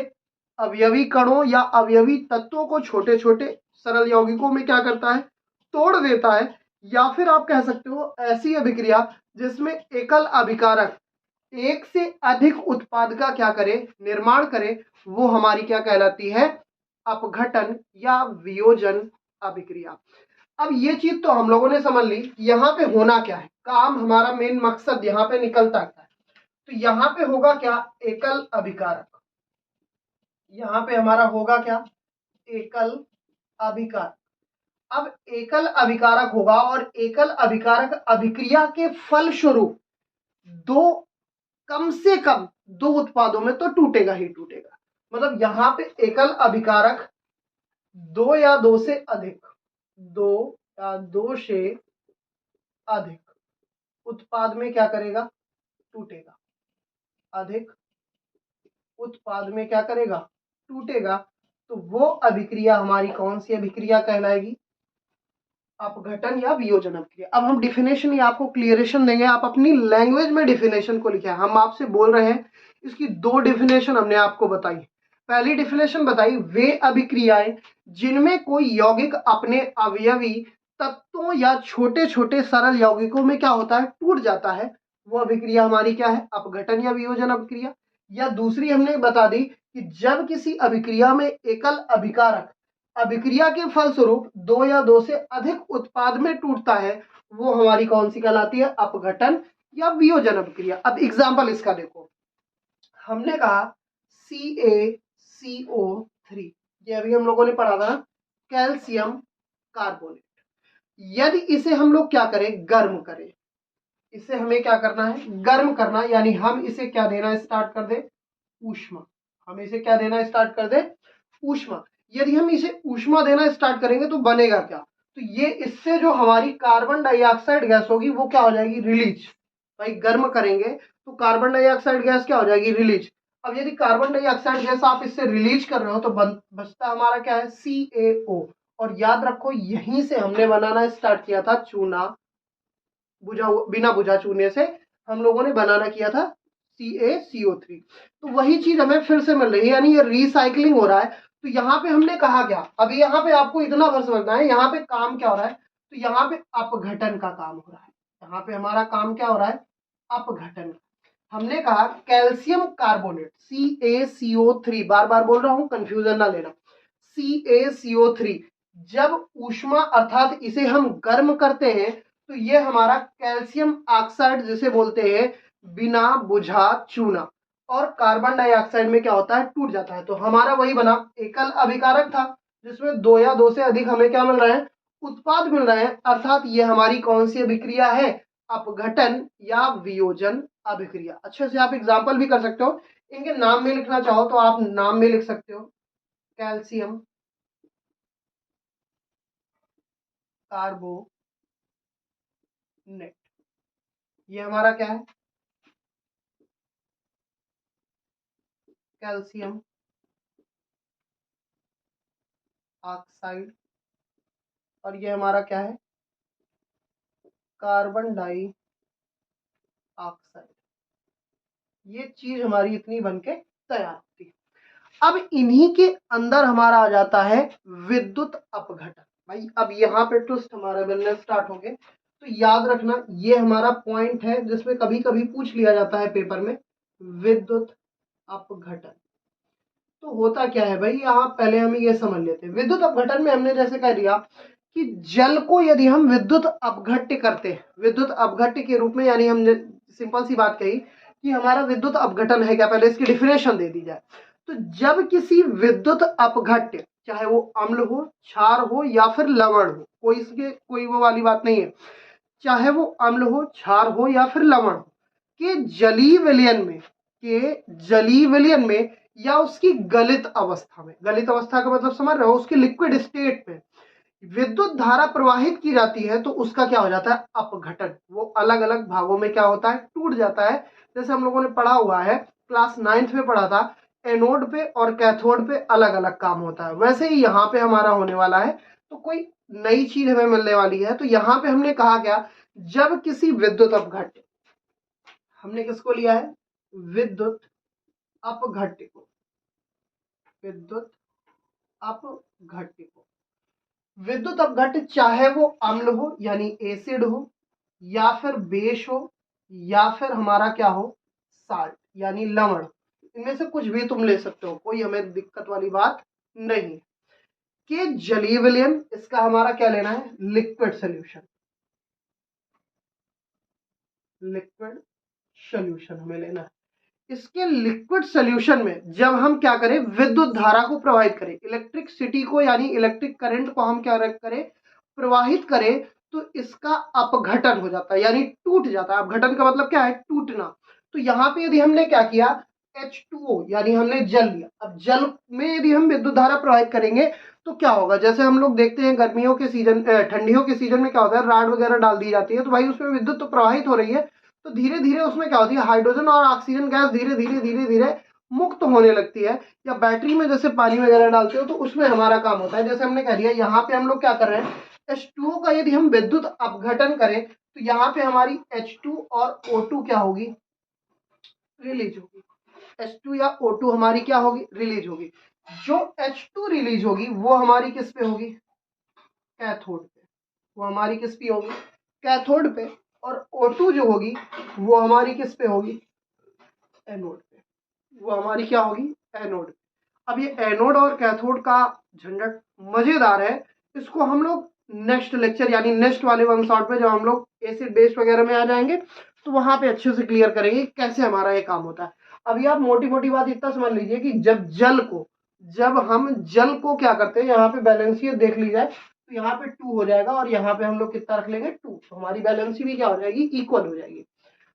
अवयवी कणों या अवयवी तत्वों को छोटे छोटे सरल यौगिकों में क्या करता है? तोड़ देता है। या फिर आप कह सकते हो ऐसी अभिक्रिया जिसमें एकल अभिकारक एक से अधिक उत्पाद का क्या करे? निर्माण करे, वो हमारी क्या कहलाती है? अपघटन या वियोजन अभिक्रिया। अब ये चीज तो हम लोगों ने समझ ली, यहाँ पे होना क्या है, काम हमारा मेन मकसद यहाँ पे निकलता है। तो यहाँ पे होगा क्या? एकल अभिकारक। यहाँ पे हमारा होगा क्या? एकल अभिकारक। अब एकल अभिकारक होगा और एकल अभिकारक अभिक्रिया के फलस्वरूप दो, कम से कम दो उत्पादों में तो टूटेगा ही टूटेगा। मतलब यहाँ पे एकल अभिकारक दो या दो से अधिक, दो या दो से अधिक उत्पाद में क्या करेगा? टूटेगा। अधिक उत्पाद में क्या करेगा? टूटेगा। तो वो अभिक्रिया हमारी कौन सी अभिक्रिया कहलाएगी? अपघटन या वियोजन अभिक्रिया। अब हम डिफिनेशन या आपको क्लियरेशन देंगे, आप अपनी लैंग्वेज में डिफिनेशन को लिखे। हम आपसे बोल रहे हैं, इसकी दो डिफिनेशन हमने आपको बताई। पहली डिफिनेशन बताई, वे अभिक्रियाएं जिनमें कोई यौगिक अपने अवयवी तत्वों या छोटे छोटे सरल यौगिकों में क्या होता है? टूट जाता है, वो अभिक्रिया हमारी क्या है? अपघटन या वियोजन अभिक्रिया। या दूसरी हमने बता दी कि जब किसी अभिक्रिया में एकल अभिकारक अभिक्रिया के फलस्वरूप दो या दो से अधिक उत्पाद में टूटता है, वो हमारी कौन सी कहलाती है? अपघटन या वियोजन अभिक्रिया। अब एग्जांपल इसका देखो, हमने कहा CaCO3, ये अभी हम लोगों ने पढ़ा था, कैल्शियम कार्बोनेट। यदि इसे हम लोग क्या करें? गर्म करें। इसे हमें क्या करना है? गर्म करना। यानी हम इसे क्या देना स्टार्ट कर दे? ऊष्मा। हम इसे क्या देना स्टार्ट कर दे? ऊष्मा। यदि हम इसे ऊष्मा देना स्टार्ट करेंगे तो बनेगा क्या? तो ये इससे जो हमारी कार्बन डाइऑक्साइड गैस होगी वो क्या हो जाएगी? रिलीज। भाई गर्म करेंगे तो कार्बन डाइऑक्साइड गैस क्या हो जाएगी? रिलीज। अब यदि कार्बन डाइऑक्साइड गैस आप इससे रिलीज कर रहे हो तो बचता हमारा क्या है? CaO। और याद रखो यहीं से हमने बनाना स्टार्ट किया था चूना, बिना बुझा चूने से हम लोगों ने बनाना किया था CaCO3। तो वही चीज हमें फिर से मिल रही है, यानी ये रिसाइकलिंग हो रहा है। तो यहाँ पे हमने कहा क्या? अभी यहाँ पे आपको इतना बस समझना है, यहाँ पे काम क्या हो रहा है? तो यहाँ पे अपघटन का काम हो रहा है। यहाँ पे हमारा काम क्या हो रहा है? अपघटन। हमने कहा कैल्शियम कार्बोनेट CaCO3, बार बार बोल रहा हूं, कंफ्यूजन ना लेना। CaCO3 जब ऊष्मा अर्थात इसे हम गर्म करते हैं तो ये हमारा कैल्शियम ऑक्साइड जिसे बोलते हैं बिना बुझा चूना, और कार्बन डाइऑक्साइड में क्या होता है? टूट जाता है। तो हमारा वही बना, एकल अभिकारक था जिसमें दो या दो से अधिक हमें क्या मिल रहे हैं? उत्पाद मिल रहे हैं। अर्थात ये हमारी कौन सी अभिक्रिया है? अपघटन या वियोजन अभिक्रिया। अच्छे से आप एग्जाम्पल भी कर सकते हो, इनके नाम में लिखना चाहो तो आप नाम में लिख सकते हो, कैल्शियम कार्बोनेट। ये हमारा क्या है? कैल्शियम ऑक्साइड, और ये हमारा क्या है, कार्बन डाई ऑक्साइड। ये चीज हमारी इतनी बनके तैयार होती है। अब इन्हीं के अंदर हमारा आ जाता है विद्युत अपघटन। भाई अब यहाँ पे ट्विस्ट हमारा बनना स्टार्ट हो गए, तो याद रखना ये हमारा पॉइंट है जिसमें कभी कभी पूछ लिया जाता है पेपर में, विद्युत अपघटन। तो होता क्या है भाई, यहाँ पहले हम ये समझ लेते हैं। विद्युत अपघटन में हमने जैसे कह दिया कि जल को यदि हम विद्युत अपघट्य करते हैं, विद्युत अपघट्य के रूप में, यानी हमने सिंपल सी बात कही कि हमारा विद्युत अपघटन है क्या, पहले इसकी डिफिनेशन दे दी जाए। तो जब किसी विद्युत अपघट्य, चाहे वो अम्ल हो, क्षार हो या फिर लवण हो, कोई वो वाली बात नहीं है, चाहे वो अम्ल हो, क्षार हो या फिर लवण हो, के जलीय विलयन में या उसकी गलित अवस्था में, गलित अवस्था का मतलब समझ रहे हो, उसकी लिक्विड स्टेट में विद्युत धारा प्रवाहित की जाती है, तो उसका क्या हो जाता है, अपघटन। वो अलग अलग भागों में क्या होता है, टूट जाता है। जैसे हम लोगों ने पढ़ा हुआ है, क्लास 9th में पढ़ा था, एनोड पे और कैथोड पे अलग अलग काम होता है, वैसे ही यहाँ पे हमारा होने वाला है। तो कोई नई चीज हमें मिलने वाली है। तो यहाँ पे हमने कहा क्या, जब किसी विद्युत अपघट्य, हमने किसको लिया है, विद्युत अपघट्य को, विद्युत अपघट्य को, विद्युत अपघट्य चाहे वो अम्ल हो यानी एसिड हो, या फिर बेस हो, या फिर हमारा क्या हो, साल्ट यानी लवण, इनमें से कुछ भी तुम ले सकते हो, कोई हमें दिक्कत वाली बात नहीं। कि जलीय विलयन, इसका हमारा क्या लेना है, लिक्विड सोल्यूशन, लिक्विड सोल्यूशन हमें लेना है। इसके लिक्विड सोल्यूशन में जब हम क्या करें, विद्युत धारा को प्रवाहित करें, इलेक्ट्रिसिटी को यानी इलेक्ट्रिक करंट को हम क्या करें, प्रवाहित करें, तो इसका अपघटन हो जाता है यानी टूट जाता है। अपघटन का मतलब क्या है, टूटना। तो यहाँ पे यदि हमने क्या किया, H2O यानी हमने जल लिया। अब जल में यदि हम विद्युत धारा प्रवाहित करेंगे तो क्या होगा, जैसे हम लोग देखते हैं गर्मियों के सीजन, ठंडियों के सीजन में क्या होता है, राड वगैरह डाल दी जाती है, तो भाई उसमें विद्युत तो प्रवाहित हो रही है, तो धीरे धीरे उसमें क्या होती है, हाइड्रोजन और ऑक्सीजन गैस धीरे धीरे मुक्त होने लगती है। या बैटरी में जैसे पानी वगैरह डालते हो तो उसमें हमारा काम होता है। जैसे हमने कह दिया, यहाँ पे हम लोग क्या कर रहे हैं, H2O का यदि हम विद्युत अपघटन करें तो यहाँ पे हमारी H2 और O2 क्या होगी, रिलीज होगी। H2 या O2 हमारी क्या होगी, रिलीज होगी। जो H2 रिलीज होगी वो हमारी किस पे होगी, कैथोड पे। वो हमारी किस पे होगी, कैथोड पे। और O2 जो होगी वो हमारी किस पे होगी, एनोड पे। वो हमारी क्या होगी, एनोड। अब ये एनोड और कैथोड का झंझट मजेदार है, इसको हम लोग नेक्स्ट लेक्चर यानी नेक्स्ट वाले वन शॉट में जब हम लोग एसिड बेस वगैरह में आ जाएंगे तो वहां पे अच्छे से क्लियर करेंगे कैसे हमारा ये काम होता है। अभी आप मोटी मोटी बात इतना समझ लीजिए कि जब हम जल को क्या करते हैं, यहाँ पे बैलेंसियत देख ली जाए तो यहाँ पे 2 हो जाएगा, और यहाँ पे हम लोग कितना रख लेंगे, 2, तो हमारी बैलेंसी भी क्या हो जाएगी, इक्वल हो जाएगी।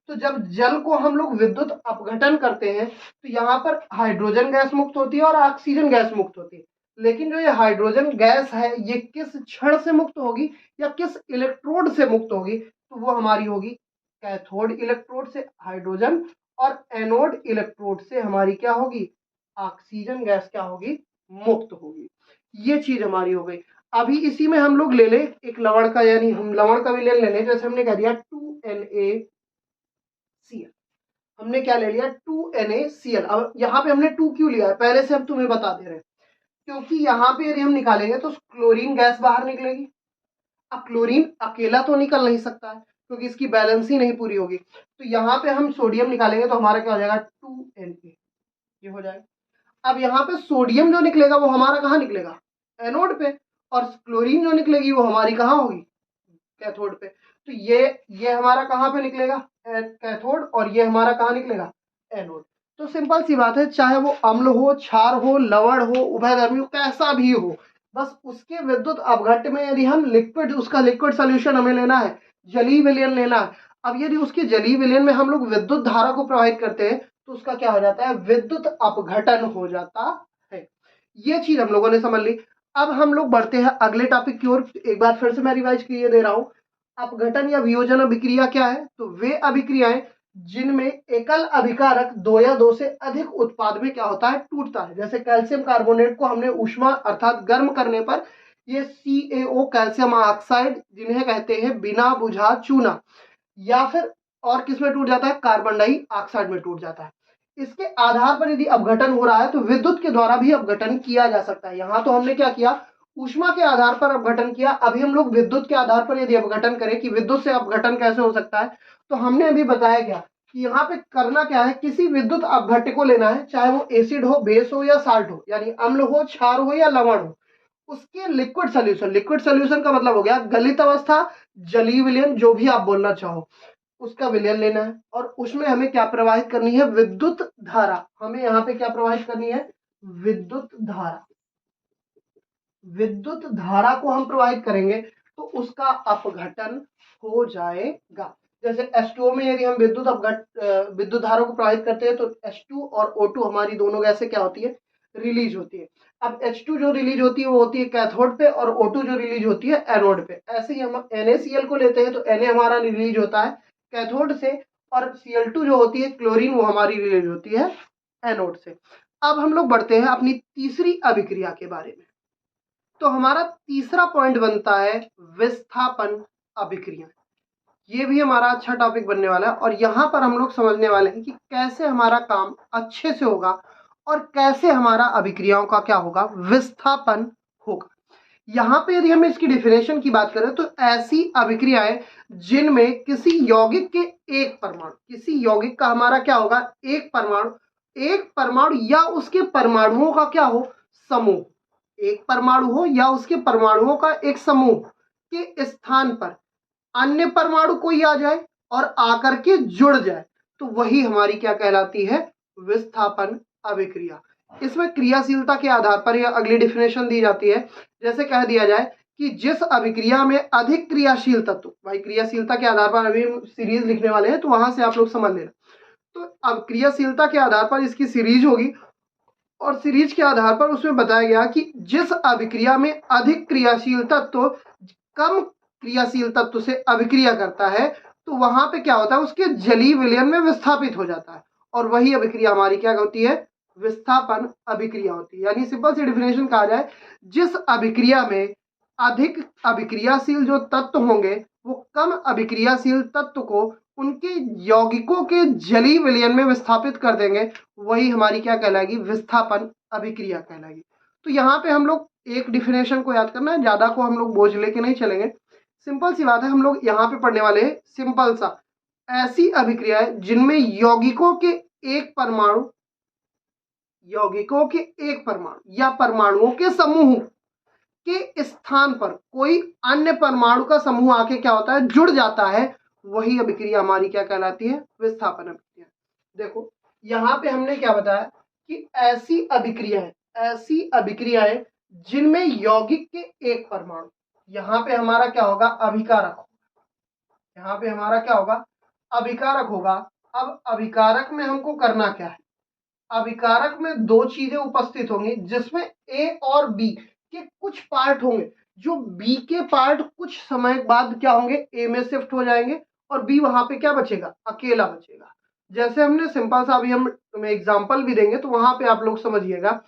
तो जब जल को हम लोग विद्युत अपघटन करते हैं तो यहाँ पर हाइड्रोजन गैस मुक्त होती है और ऑक्सीजन गैस मुक्त होती है। लेकिन जो ये हाइड्रोजन गैस है ये किस क्षण से मुक्त होगी या किस इलेक्ट्रोड से मुक्त होगी, तो वो हमारी होगी कैथोड इलेक्ट्रोड से हाइड्रोजन, और एनोड इलेक्ट्रोड से हमारी क्या होगी, ऑक्सीजन गैस क्या होगी, मुक्त होगी। ये चीज हमारी हो गई। अभी इसी में हम लोग ले ले एक लवण का, यानी हम लवण का भी ले लें, जैसे हमने कह दिया 2Na Cl, हमने क्या ले लिया 2NaCl। अब यहाँ पे हमने 2 क्यों लिया है पहले से अब तुम्हें बता दे रहे हैं, क्योंकि यहाँ पे यदि हम निकालेंगे तो क्लोरीन गैस बाहर निकलेगी। अब क्लोरीन अकेला तो निकल नहीं सकता है क्योंकि इसकी बैलेंस ही नहीं पूरी होगी, तो यहाँ पे हम सोडियम निकालेंगे तो हमारा क्या हो जाएगा 2Na, ये हो जाएगा। अब यहाँ पे सोडियम जो निकलेगा वो हमारा कहाँ निकलेगा, एनोड पे, और क्लोरीन जो निकलेगी वो हमारी कहाँ होगी, कैथोड पे। तो ये हमारा कहाँ पे निकलेगा, कैथोड, और ये हमारा कहाँ निकलेगा, एनोड। तो सिंपल सी बात है, चाहे वो अम्ल हो, क्षार हो, लवण हो, उभयधर्मी हो, कैसा भी हो, बस उसके विद्युत अपघट्य में यदि हम उसका लिक्विड सोल्यूशन हमें लेना है, जलीय विलयन लेना है। अब यदि उसके जलीय विलयन में हम लोग विद्युत धारा को प्रवाहित करते हैं तो उसका क्या हो जाता है, विद्युत अपघटन हो जाता है। ये चीज हम लोगों ने समझ ली। अब हम लोग बढ़ते हैं अगले टॉपिक की ओर। एक बार फिर से मैं रिवाइज किए दे रहा हूं, अपघटन या वियोजन अभिक्रिया क्या है, तो वे अभिक्रियाएं जिनमें एकल अभिकारक दो या दो से अधिक उत्पाद में क्या होता है, टूटता है। जैसे कैल्शियम कार्बोनेट को हमने ऊष्मा अर्थात गर्म करने पर ये CaO कैल्शियम ऑक्साइड जिन्हें कहते हैं बिना बुझा चूना, या फिर और किस में टूट जाता है, कार्बन डाइऑक्साइड में टूट जाता है। इसके आधार पर यदि अपघटन हो रहा है तो विद्युत के द्वारा भी अपघटन किया जा सकता है। यहाँ तो हमने क्या किया, ऊष्मा के आधार पर अपघटन किया। अभी हम लोग विद्युत के आधार पर यदि अपघटन करें कि विद्युत से अपघटन कैसे हो सकता है, तो हमने अभी बताया क्या कि यहाँ पे करना क्या है, किसी विद्युत अपघट्य को लेना है, चाहे वो एसिड हो, बेस हो या साल्ट हो, यानी अम्ल हो, क्षार हो या लवण हो, उसके लिक्विड सोल्यूशन, लिक्विड सोल्यूशन का मतलब हो गया गलित अवस्था, जलीय विलयन, जो भी आप बोलना चाहो, उसका विलयन लेना है और उसमें हमें क्या प्रवाहित करनी है, विद्युत धारा। हमें यहाँ पे क्या प्रवाहित करनी है, विद्युत धारा। विद्युत धारा को हम प्रवाहित करेंगे तो उसका अपघटन हो जाएगा। जैसे H2O में यदि हम विद्युत धारा को प्रवाहित करते हैं तो H2 और O2 हमारी दोनों गैसें क्या होती है, रिलीज होती है। अब H2 जो रिलीज होती है वो होती है कैथोड पे और O2 जो रिलीज होती है एनोड पे। ऐसे ही हम NaCl को लेते हैं तो Na हमारा रिलीज होता है कैथोड से और Cl2 जो होती है क्लोरीन, वो हमारी रिलीज होती है एनोड से। अब हम लोग बढ़ते हैं अपनी तीसरी अभिक्रिया के बारे में। तो हमारा तीसरा पॉइंट बनता है विस्थापन अभिक्रिया। ये भी हमारा अच्छा टॉपिक बनने वाला है और यहाँ पर हम लोग समझने वाले हैं कि कैसे हमारा काम अच्छे से होगा और कैसे हमारा अभिक्रियाओं का क्या होगा, विस्थापन होगा। यहाँ पे यदि हम इसकी डिफिनेशन की बात करें तो ऐसी अभिक्रियाएं जिनमें किसी यौगिक के एक परमाणु, किसी यौगिक का हमारा क्या होगा, एक परमाणु या उसके परमाणुओं का क्या हो, समूह, एक परमाणु हो या उसके परमाणुओं का एक समूह के स्थान पर अन्य परमाणु कोई आ जाए और आकर के जुड़ जाए, तो वही हमारी क्या कहलाती है, विस्थापन अभिक्रिया। इसमें क्रियाशीलता के आधार पर यह अगली डिफिनेशन दी जाती है। जैसे कह दिया जाए कि जिस अभिक्रिया में अधिक क्रियाशील तत्व, भाई क्रियाशीलता के आधार पर अभी सीरीज लिखने वाले हैं तो वहां से आप लोग समझ लेना। तो अब क्रियाशीलता के आधार पर इसकी सीरीज होगी और सीरीज के आधार पर उसमें बताया गया कि जिस अभिक्रिया में अधिक क्रियाशील तत्व कम क्रियाशील तत्व से अभिक्रिया करता है तो वहां पे क्या होता है, उसके जलीय विलयन में विस्थापित हो जाता है और वही अभिक्रिया हमारी क्या होती है, विस्थापन अभिक्रिया होती है। यानी सिंपल सी डिफिनेशन कहा जाए, जिस अभिक्रिया में अधिक अभिक्रियाशील जो तत्व होंगे वो कम अभिक्रियाशील तत्व को उनके यौगिकों के जलीय विलयन में विस्थापित कर देंगे, वही हमारी क्या कहलाएगी, विस्थापन अभिक्रिया कहलाएगी। तो यहाँ पे हम लोग एक डिफिनेशन को याद करना है, ज्यादा को हम लोग बोझ लेके नहीं चलेंगे। सिंपल सी बात है, हम लोग यहाँ पे पढ़ने वाले हैं सिंपल सा, ऐसी अभिक्रियाएं जिनमें यौगिकों के एक परमाणु या परमाणुओं के समूह के स्थान पर कोई अन्य परमाणु का समूह आके क्या होता है, जुड़ जाता है, वही अभिक्रिया हमारी क्या कहलाती है, विस्थापन अभिक्रिया। देखो यहाँ पे हमने क्या बताया कि ऐसी अभिक्रियाएं जिनमें यौगिक के एक परमाणु, यहाँ पे हमारा क्या होगा, अभिकारक होगा। यहाँ पे हमारा क्या होगा, अभिकारक होगा। अब अभिकारक में हमको करना क्या है, अभिकारक में दो चीजें उपस्थित होंगी जिसमें ए और बी के कुछ पार्ट होंगे, जो बी के पार्ट कुछ समय बाद क्या होंगे, ए में शिफ्ट हो जाएंगे और बी वहां पे क्या बचेगा, अकेला बचेगा। जैसे हमने सिंपल सा, अभी हम तुम्हें एग्जांपल भी देंगे तो वहां पे आप लोग समझिएगा।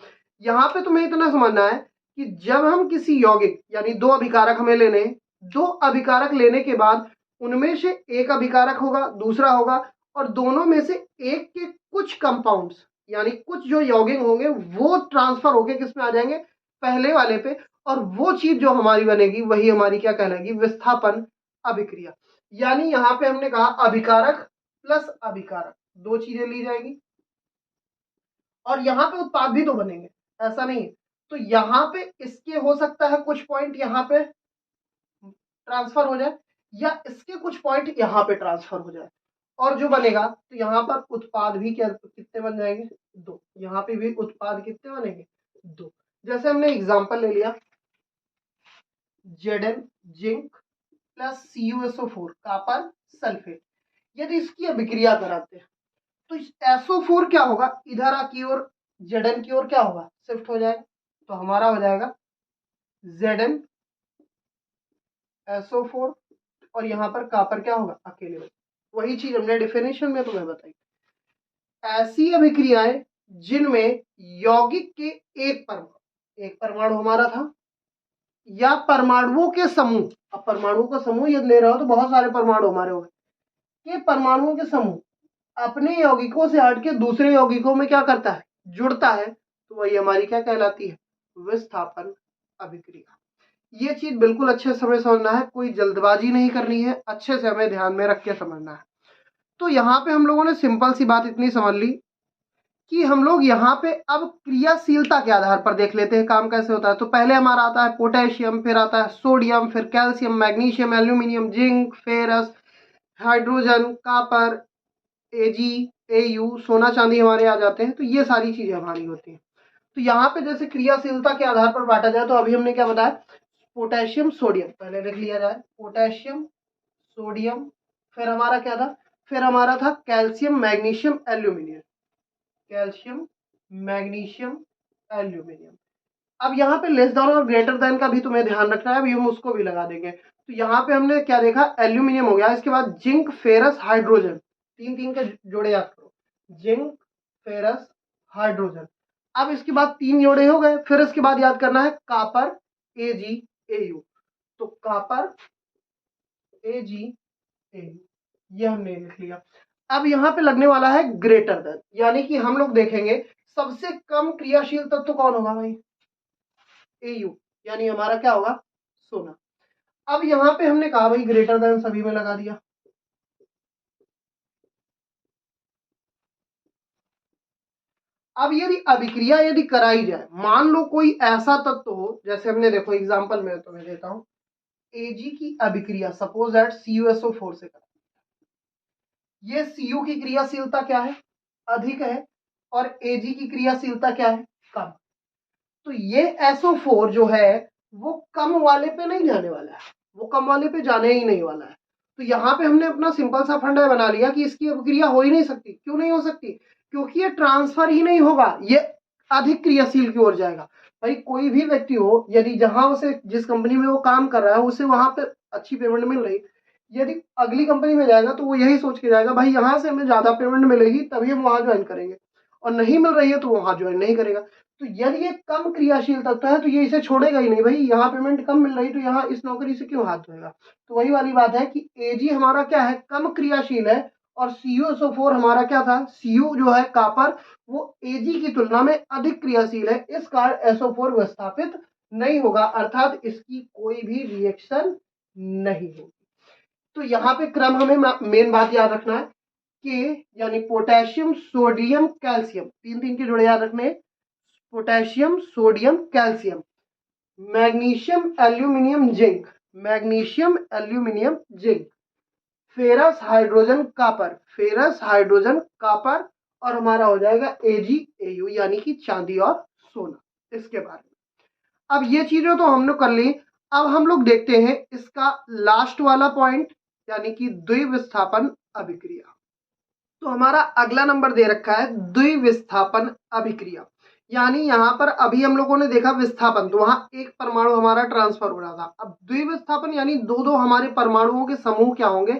यहाँ पे तुम्हें इतना समझना है कि जब हम किसी यौगिक, यानी दो अभिकारक हमें लेने, दो अभिकारक लेने के बाद उनमें से एक अभिकारक होगा, दूसरा होगा, और दोनों में से एक के कुछ कंपाउंड्स यानी कुछ जो यौगिक होंगे वो ट्रांसफर होके किस में आ जाएंगे, पहले वाले पे, और वो चीज जो हमारी बनेगी वही हमारी क्या कहलाएगी, विस्थापन अभिक्रिया। यानी यहाँ पे हमने कहा अभिकारक प्लस अभिकारक, दो चीजें ली जाएगी और यहाँ पे उत्पाद भी तो बनेंगे, ऐसा नहीं है। तो यहाँ पे इसके हो सकता है कुछ पॉइंट यहाँ पे ट्रांसफर हो जाए या इसके कुछ पॉइंट यहाँ पे ट्रांसफर हो जाए, और जो बनेगा तो यहाँ पर उत्पाद भी क्या, कितने बन जाएंगे, दो। यहाँ पे भी उत्पाद कितने बनेंगे, दो। जैसे हमने एग्जांपल ले लिया Zn zinc plus CuSO4 copper sulphate, यदि इसकी अभिक्रिया कराते हैं तो SO4 क्या होगा, इधर की ओर Zn की ओर क्या होगा, शिफ्ट हो जाएगा, तो हमारा हो जाएगा Zn SO4 और यहाँ पर कॉपर क्या होगा, अकेले बचेगा। वही चीज हमने डेफिनेशन में तुम्हें बताई। ऐसी अभिक्रियाएं जिनमें यौगिक के एक परमाणु हमारा था या परमाणुओं के समूह, अब परमाणुओं का समूह यदि ले रहे हो तो बहुत सारे परमाणु हमारे हो गए, ये परमाणुओं के समूह अपने यौगिकों से हट के दूसरे यौगिकों में क्या करता है, जुड़ता है, तो वही हमारी क्या कहलाती है, विस्थापन अभिक्रिया। ये चीज बिल्कुल अच्छे से हमें समझना है, कोई जल्दबाजी नहीं करनी है, अच्छे से हमें ध्यान में रख के समझना है। तो यहाँ पे हम लोगों ने सिंपल सी बात इतनी समझ ली कि हम लोग यहाँ पे अब क्रियाशीलता के आधार पर देख लेते हैं काम कैसे होता है। तो पहले हमारा आता है पोटेशियम, फिर आता है सोडियम, फिर calcium, magnesium, aluminium, zinc, ferrous, hydrogen, copper, AG, AU, सोना चांदी हमारे आ जाते हैं। तो ये सारी चीजें हमारी होती हैं। तो यहाँ पे जैसे क्रियाशीलता के आधार पर बांटा जाए, तो अभी हमने क्या बताया, पोटेशियम सोडियम पहले लिख लिया जाए, पोटेशियम सोडियम, फिर हमारा क्या था, फिर हमारा था calcium magnesium aluminium, calcium magnesium aluminium. अब यहाँ पे लेस देन और ग्रेटर देन का भी तुम्हें ध्यान रखना है, अभी हम उसको भी लगा देंगे। तो यहाँ पे हमने क्या देखा, एल्यूमिनियम हो गया, इसके बाद जिंक, फेरस, हाइड्रोजन, तीन तीन के जोड़े याद करो, जिंक, फेरस, हाइड्रोजन। अब इसके बाद तीन जोड़े हो गए, फिर इसके बाद याद करना है कापर, एजी, एयू। तो कापर, एजी, एयू, ये हमने लिख लिया। अब यहाँ पे लगने वाला है ग्रेटर देन, यानी कि हम लोग देखेंगे सबसे कम क्रियाशील तत्व कौन होगा भाई, एयू, यानी हमारा क्या होगा, सोना। अब यहाँ पे हमने कहा भाई ग्रेटर देन सभी में लगा दिया। अब यदि अभिक्रिया यदि कराई जाए, मान लो कोई ऐसा तत्व हो, जैसे हमने देखो एग्जांपल में तुम्हें देता हूं, एजी की अभिक्रिया सपोज दैट CuSO4 से करा, ये Cu की क्रियाशीलता क्या है, अधिक है, और Ag की क्रियाशीलता क्या है, कम। तो ये SO4 जो है वो कम वाले पे नहीं जाने वाला है, वो कम वाले पे जाने ही नहीं वाला है। तो यहाँ पे हमने अपना सिंपल सा फंडा बना लिया कि इसकी अभिक्रिया हो ही नहीं सकती। क्यों नहीं हो सकती, क्योंकि ये ट्रांसफर ही नहीं होगा, ये अधिक क्रियाशील की ओर जाएगा। भाई कोई भी व्यक्ति हो, यदि जहां उसे जिस कंपनी में वो काम कर रहा है उसे वहां पे अच्छी पेमेंट मिल रही, यदि अगली कंपनी में जाएगा तो वो यही सोच के जाएगा भाई यहाँ से हमें ज्यादा पेमेंट मिलेगी तभी हम वहां ज्वाइन करेंगे, और नहीं मिल रही है तो वहां ज्वाइन नहीं करेगा। तो यदि ये कम क्रियाशील तत्व है तो ये इसे छोड़ेगा ही नहीं, भाई यहाँ पेमेंट कम मिल रही तो यहाँ इस नौकरी से क्यों हाथ धोएगा। तो वही वाली बात है कि एजी हमारा क्या है, कम क्रियाशील है, और CuSO4 हमारा क्या था, Cu जो है कापर, वो एजी की तुलना में अधिक क्रियाशील है, इस कारण SO4 विस्थापित नहीं होगा, अर्थात इसकी कोई भी रिएक्शन नहीं होगी। तो यहाँ पे क्रम हमें मेन बात याद रखना है कि यानी पोटेशियम सोडियम कैल्शियम, तीन तीन के जोड़े याद रखने, potassium sodium calcium, magnesium aluminium zinc, magnesium aluminium zinc, ferrous hydrogen copper, ferrous hydrogen copper, और हमारा हो जाएगा एजी एयू, यानी कि चांदी और सोना। इसके बारे में अब ये चीजें तो हमने कर ली। अब हम लोग देखते हैं इसका लास्ट वाला पॉइंट, यानी कि द्विविस्थापन अभिक्रिया। तो हमारा अगला नंबर दे रखा है द्विविस्थापन अभिक्रिया, यानी यहाँ पर अभी हम लोगों ने देखा विस्थापन, तो वहां एक परमाणु हमारा ट्रांसफर हो रहा था। अब द्विविस्थापन यानी दो दो हमारे परमाणुओं के समूह क्या होंगे,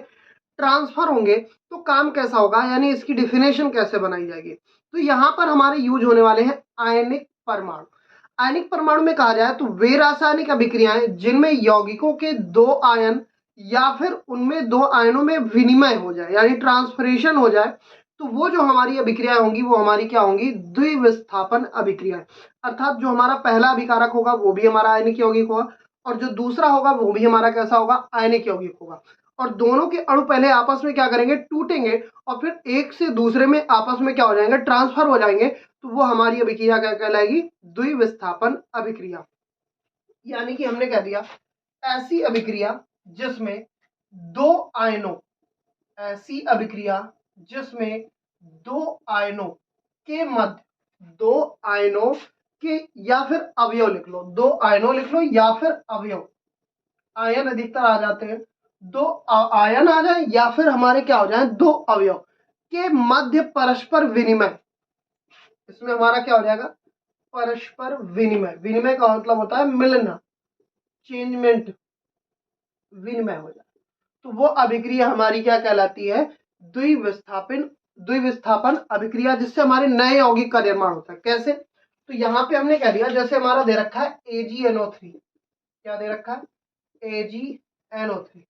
ट्रांसफर होंगे। तो काम कैसा होगा, यानी इसकी डिफिनेशन कैसे बनाई जाएगी। तो यहाँ पर हमारे यूज होने वाले हैं आयनिक परमाणु। आयनिक परमाणु में कहा जाए तो वे रासायनिक अभिक्रियाएं जिनमें यौगिकों के दो आयन या फिर उनमें दो आयनों में विनिमय हो जाए, यानी ट्रांसफरेशन हो जाए, तो वो जो हमारी अभिक्रिया होंगी वो हमारी क्या होंगी, द्विविस्थापन अभिक्रिया। अर्थात जो हमारा पहला अभिकारक होगा वो भी हमारा आयनिक यौगिक होगा, और जो दूसरा होगा वो भी हमारा कैसा होगा, आयनिक यौगिक होगा। और दोनों के अणु पहले आपस में क्या करेंगे, टूटेंगे, और फिर एक से दूसरे में आपस में क्या हो जाएंगे, ट्रांसफर हो जाएंगे। तो वो हमारी अभिक्रिया क्या कहलाएगी, द्विविस्थापन अभिक्रिया। यानी कि हमने कह दिया ऐसी अभिक्रिया जिसमें दो आयनों, ऐसी अभिक्रिया जिसमें दो आयनों के मध्य, दो आयनों के, या फिर अवयव लिख लो, दो आयनों लिख लो या फिर अवयव, आयन अधिकतर आ जाते हैं, दो आयन आ जाए या फिर हमारे क्या हो जाए, दो अवयव के मध्य परस्पर विनिमय, इसमें हमारा क्या हो जाएगा, परस्पर विनिमय। विनिमय का मतलब होता है मिलना, चेंजमेंट, विनिमय हो जाए, तो वो अभिक्रिया हमारी क्या कहलाती है, द्विविस्थापन अभिक्रिया, जिससे हमारे नए यौगिक का निर्माण होता है। कैसे? तो यहाँ पे हमने कह दिया, जैसे हमारा दे रखा है AgNO3, क्या दे रखा है? AgNO3।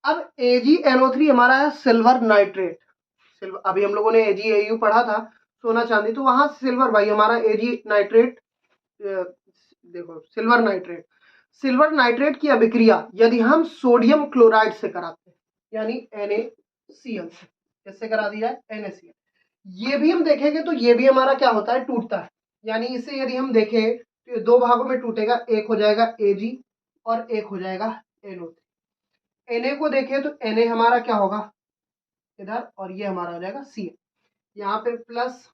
अब AgNO3 हमारा है सिल्वर नाइट्रेट। सिल्वर, अभी हम लोगों ने AgAU पढ़ा था, सोना चांदी, तो वहां सिल्वर भाई हमारा Ag नाइट्रेट, देखो सिल्वर नाइट्रेट की अभिक्रिया यदि हम सोडियम क्लोराइड से कराते हैं, यानी NaCl से, कैसे करा दिया है? NaCl। ये भी हम देखेंगे तो ये भी हमारा क्या होता है? टूटता है। यानी इसे यदि हम देखें तो ये दो भागों में टूटेगा, एक हो जाएगा Ag और एक हो जाएगा NO3। Na को देखें तो Na हमारा क्या होगा इधर, और ये हमारा हो जाएगा Cl। यहाँ पे प्लस,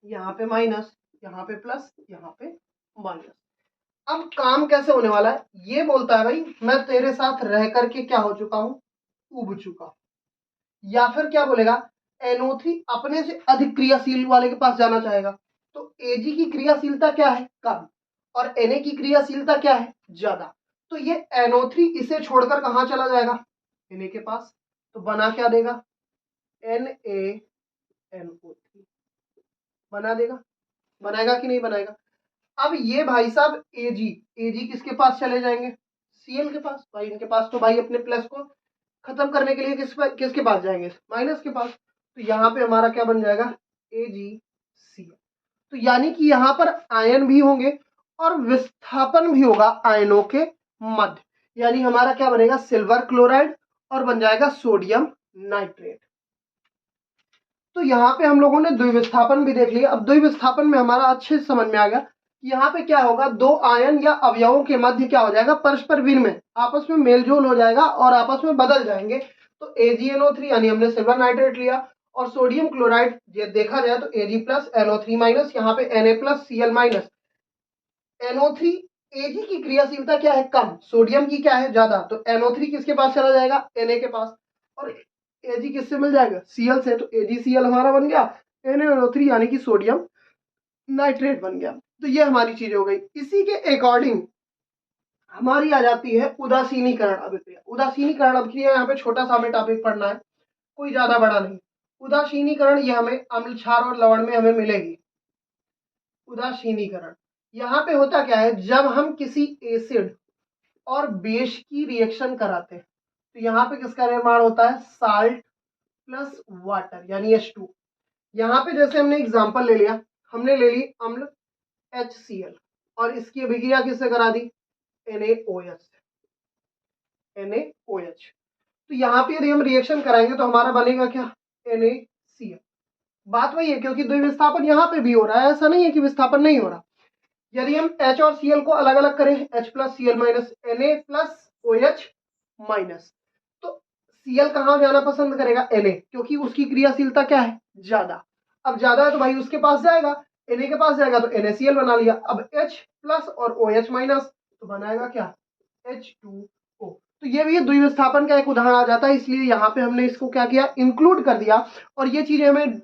यहाँ पे माइनस, यहाँ पे प्लस, यहाँ पे माइनस। अब काम कैसे होने वाला है? ये बोलता है भाई मैं तेरे साथ रह करके क्या हो चुका हूं? उब चुका। या फिर क्या बोलेगा? NO3 अपने से अधिक क्रियाशील वाले के पास जाना चाहेगा। तो Ag की क्रियाशीलता क्या है? कम। और Na की क्रियाशीलता क्या है? ज्यादा। तो ये NO3 इसे छोड़कर कहां चला जाएगा? Na के पास। तो बना क्या देगा? NaNO3 बना देगा। बनाएगा कि नहीं बनाएगा? अब ये भाई साहब Ag किसके पास चले जाएंगे? Cl के पास। भाई इनके पास तो भाई अपने प्लस को खत्म करने के लिए किसके पास जाएंगे? माइनस के पास। तो यहाँ पे हमारा क्या बन जाएगा? AgCl। तो यानी कि यहाँ पर आयन भी होंगे और विस्थापन भी होगा आयनों के मध्य। यानी हमारा क्या बनेगा? सिल्वर क्लोराइड और बन जाएगा सोडियम नाइट्रेट। तो यहाँ पे हम लोगों ने द्विविस्थापन भी देख लिया। अब द्विविस्थापन में हमारा अच्छे से समझ में आ गया कि यहाँ पे क्या होगा? दो आयन या अवयवों के मध्य क्या हो जाएगा? परस्पर विनिमय, आपस में मेलजोल हो जाएगा और आपस में बदल जाएंगे। तो AgNO3 यानी हमने सिल्वर नाइट्रेट लिया, और सोडियम क्लोराइड ये देखा जाए तो Ag प्लस NO3 माइनस, यहाँ पे Na plus Cl minus. NO3 Ag की क्रियाशीलता क्या है? कम। सोडियम की क्या है? ज्यादा। तो NO3 किसके पास चला जाएगा? Na के पास। और Ag किससे मिल जाएगा? Cl से। तो AgCl हमारा बन गया NaNO3 यानी कि सोडियम नाइट्रेट बन गया। तो ये हमारी चीज हो गई। इसी के अकॉर्डिंग हमारी आ जाती है उदासीनीकरण अभिक्रिया। उदासीनीकरण अभिक्रिया यहाँ पे छोटा सा हमें टॉपिक पढ़ना है, कोई ज्यादा बड़ा नहीं। उदासीनीकरण ये हमें अम्ल, क्षार और लवण में हमें मिलेगी। उदासीनीकरण यहाँ पे होता क्या है? जब हम किसी एसिड और बेस की रिएक्शन कराते हैं तो यहाँ पे किसका निर्माण होता है? साल्ट प्लस वाटर यानी H2। यहाँ पे जैसे हमने एग्जांपल ले लिया, हमने ले ली अम्ल HCl और इसकी अभिक्रिया किससे करा दी? NaOH। तो यहाँ पे यदि हम रिएक्शन कराएंगे तो हमारा बनेगा क्या? NaCl। बात वही है, क्योंकि द्विविस्थापन यहाँ पे भी हो रहा है, ऐसा नहीं है कि विस्थापन नहीं हो रहा। यदि हम H और Cl को अलग अलग करें, H plus Cl minus, Na plus OH minus, तो Cl कहाँ जाना पसंद करेगा? Na, क्योंकि उसकी क्रियाशीलता क्या है? ज्यादा। अब ज्यादा है तो भाई उसके पास जाएगा, Na के पास जाएगा तो NaCl बना लिया। अब H प्लस और OH माइनस, तो बनाएगा क्या? H2O। तो ये भी द्विविस्थापन का एक उदाहरण आ जाता है, इसलिए यहाँ पे हमने इसको क्या किया? इंक्लूड कर दिया। और ये चीजें हमें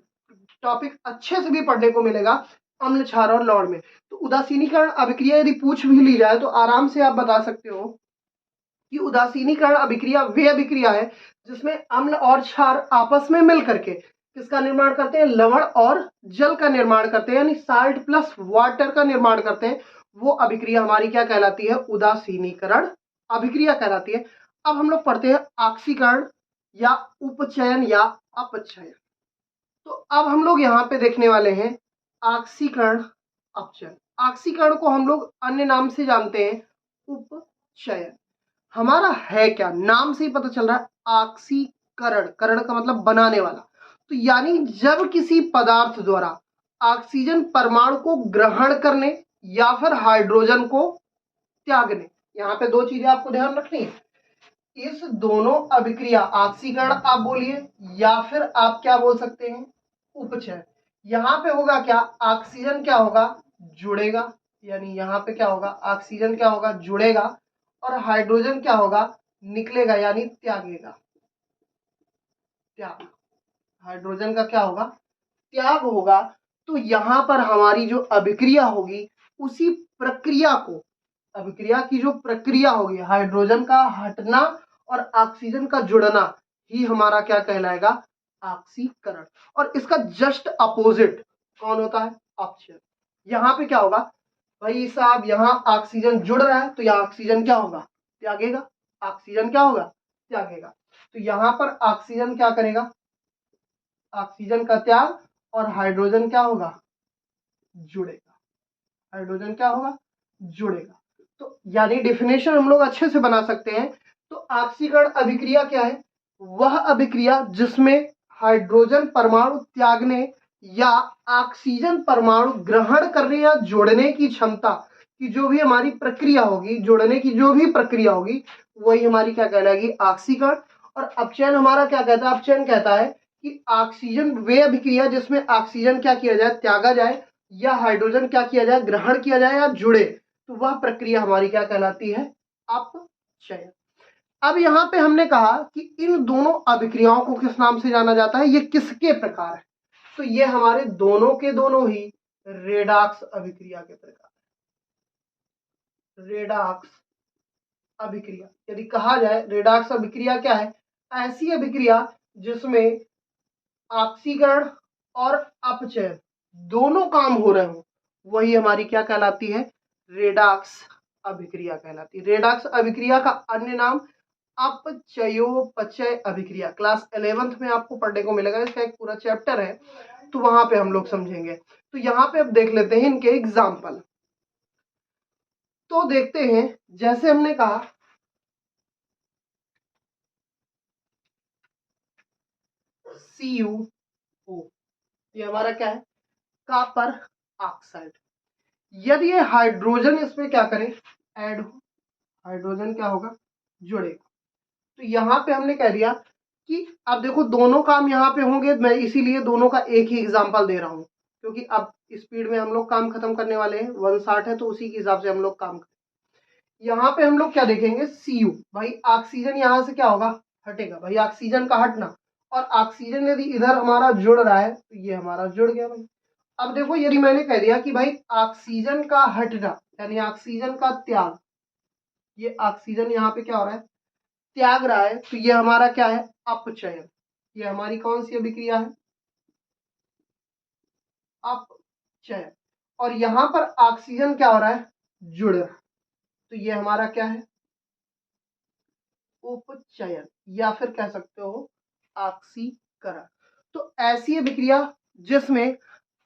टॉपिक अच्छे से भी पढ़ने को मिलेगा अम्ल, क्षार और लवण में। तो उदासीनीकरण अभिक्रिया यदि पूछ भी ली जाए तो आराम से आप बता सकते हो कि उदासीनीकरण अभिक्रिया वे अभिक्रिया है जिसमें अम्ल और क्षार आपस में मिल करके किसका निर्माण करते हैं? लवण और जल का निर्माण करते हैं, यानी साल्ट प्लस वाटर का निर्माण करते हैं। वो अभिक्रिया हमारी क्या कहलाती है? उदासीनीकरण अभिक्रिया कहलाती है। अब हम लोग पढ़ते हैं ऑक्सीकरण या उपचयन या अपचयन। तो अब हम लोग यहाँ पे देखने वाले हैं ऑक्सीकरण, अपचयन। ऑक्सीकरण को हम लोग अन्य नाम से जानते हैं उपचयन। हमारा है क्या? नाम से ही पता चल रहा है ऑक्सीकरण, करण का मतलब बनाने वाला। तो यानी जब किसी पदार्थ द्वारा ऑक्सीजन परमाणु को ग्रहण करने या फिर हाइड्रोजन को त्यागने, यहाँ पे दो चीजें आपको ध्यान रखनी है। इस दोनों अभिक्रिया, ऑक्सीकरण आप बोलिए या फिर आप क्या बोल सकते हैं? उपचयन। यहाँ पे होगा क्या? ऑक्सीजन क्या होगा? जुड़ेगा। यानी यहाँ पे क्या होगा? ऑक्सीजन क्या होगा? जुड़ेगा। और हाइड्रोजन क्या होगा? निकलेगा, यानी त्यागेगा। त्याग, हाइड्रोजन का क्या होगा? त्याग होगा। तो यहाँ पर हमारी जो अभिक्रिया होगी उसी प्रक्रिया को, अभिक्रिया की जो प्रक्रिया होगी, हाइड्रोजन का हटना और ऑक्सीजन का जुड़ना ही हमारा क्या कहलाएगा? ऑक्सीकरण। और इसका जस्ट अपोजिट कौन होता है? अपचयन। यहाँ पे क्या होगा भाई साहब, यहाँ ऑक्सीजन जुड़ रहा है तो यहाँ ऑक्सीजन क्या होगा? त्यागेगा। ऑक्सीजन क्या होगा? त्यागेगा। तो यहाँ पर ऑक्सीजन क्या करेगा? ऑक्सीजन का त्याग, और हाइड्रोजन क्या होगा? जुड़ेगा। हाइड्रोजन क्या होगा? जुड़ेगा। तो यानी डेफिनेशन हम लोग अच्छे से बना सकते हैं। तो ऑक्सीकरण अभिक्रिया क्या है? वह अभिक्रिया जिसमें हाइड्रोजन परमाणु त्यागने या ऑक्सीजन परमाणु ग्रहण करने या जोड़ने की क्षमता की जो भी हमारी प्रक्रिया होगी, जोड़ने की जो भी प्रक्रिया होगी, वही हमारी क्या कहलाएगी? ऑक्सीकरण। और अपचयन हमारा क्या कहता है? अपचयन कहता है कि ऑक्सीजन वे अभिक्रिया जिसमें ऑक्सीजन क्या किया जाए? त्यागा जाए, या हाइड्रोजन क्या किया जाए? ग्रहण किया जाए या जुड़े, तो वह प्रक्रिया हमारी क्या कहलाती है? अपचयन। अब यहाँ पे हमने कहा कि इन दोनों अभिक्रियाओं को किस नाम से जाना जाता है? ये किसके प्रकार है? तो ये हमारे दोनों के दोनों ही रेडॉक्स अभिक्रिया के प्रकार। रेडॉक्स अभिक्रिया, यदि कहा जाए रेडॉक्स अभिक्रिया क्या है? ऐसी अभिक्रिया जिसमें ऑक्सीकरण और अपचयन दोनों काम हो रहे हो, वही हमारी क्या कहलाती है? रेडॉक्स अभिक्रिया कहलाती है। रेडॉक्स अभिक्रिया का अन्य नाम अपचयोपचय अभिक्रिया, क्लास 11th में आपको पढ़ने को मिलेगा। इसका एक पूरा चैप्टर है, तो वहां पे हम लोग समझेंगे। तो यहाँ पे अब देख लेते हैं इनके एग्जाम्पल। तो देखते हैं, जैसे हमने कहा CuO, ये हमारा क्या है? Copper oxide. यदि ये हाइड्रोजन इसमें क्या करें? ऐड हो, हाइड्रोजन क्या होगा? जुड़ेगा। तो यहाँ पे हमने कह दिया कि अब देखो दोनों काम यहाँ पे होंगे, मैं इसीलिए दोनों का एक ही एग्जाम्पल दे रहा हूँ, क्योंकि अब स्पीड में हम लोग काम खत्म करने वाले हैं। 160 है तो उसी के हिसाब से हम लोग काम करें। यहाँ पे हम लोग क्या देखेंगे? Cu, भाई ऑक्सीजन यहाँ से क्या होगा? हटेगा। भाई ऑक्सीजन का हटना, और ऑक्सीजन यदि इधर हमारा जुड़ रहा है तो ये हमारा जुड़ गया भाई। अब देखो यदि मैंने कह दिया कि भाई ऑक्सीजन का हटना यानी ऑक्सीजन का त्याग, ये ऑक्सीजन यहाँ पे क्या हो रहा है? त्याग रहा है, तो ये हमारा क्या है? अपचयन। ये हमारी कौन सी अभिक्रिया है? अपचयन। और यहाँ पर ऑक्सीजन क्या हो रहा है? जुड़ रहा है, तो ये हमारा क्या है? उपचयन, या फिर कह सकते हो ऑक्सीकरण। तो ऐसी अभिक्रिया जिसमें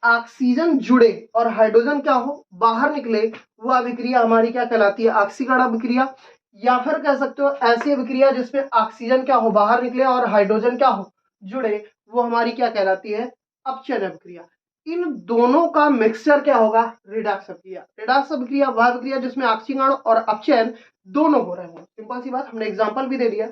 ऑक्सीजन जुड़े और हाइड्रोजन क्या हो? बाहर निकले, वह अभिक्रिया हमारी क्या कहलाती है? ऑक्सीकरण अभिक्रिया। या फिर कह सकते हो ऐसी अभिक्रिया जिसमें ऑक्सीजन क्या हो? बाहर निकले और हाइड्रोजन क्या हो? जुड़े, वो हमारी क्या कहलाती है? अपचयन अभिक्रिया। इन दोनों का मिक्सचर क्या होगा? रिडॉक्स अभिक्रिया। रिडॉक्स अभिक्रिया वह अभिक्रिया जिसमें ऑक्सीकरण और अपचयन दोनों हो रहे हो। सिंपल सी बात, हमने एग्जांपल भी दे दिया।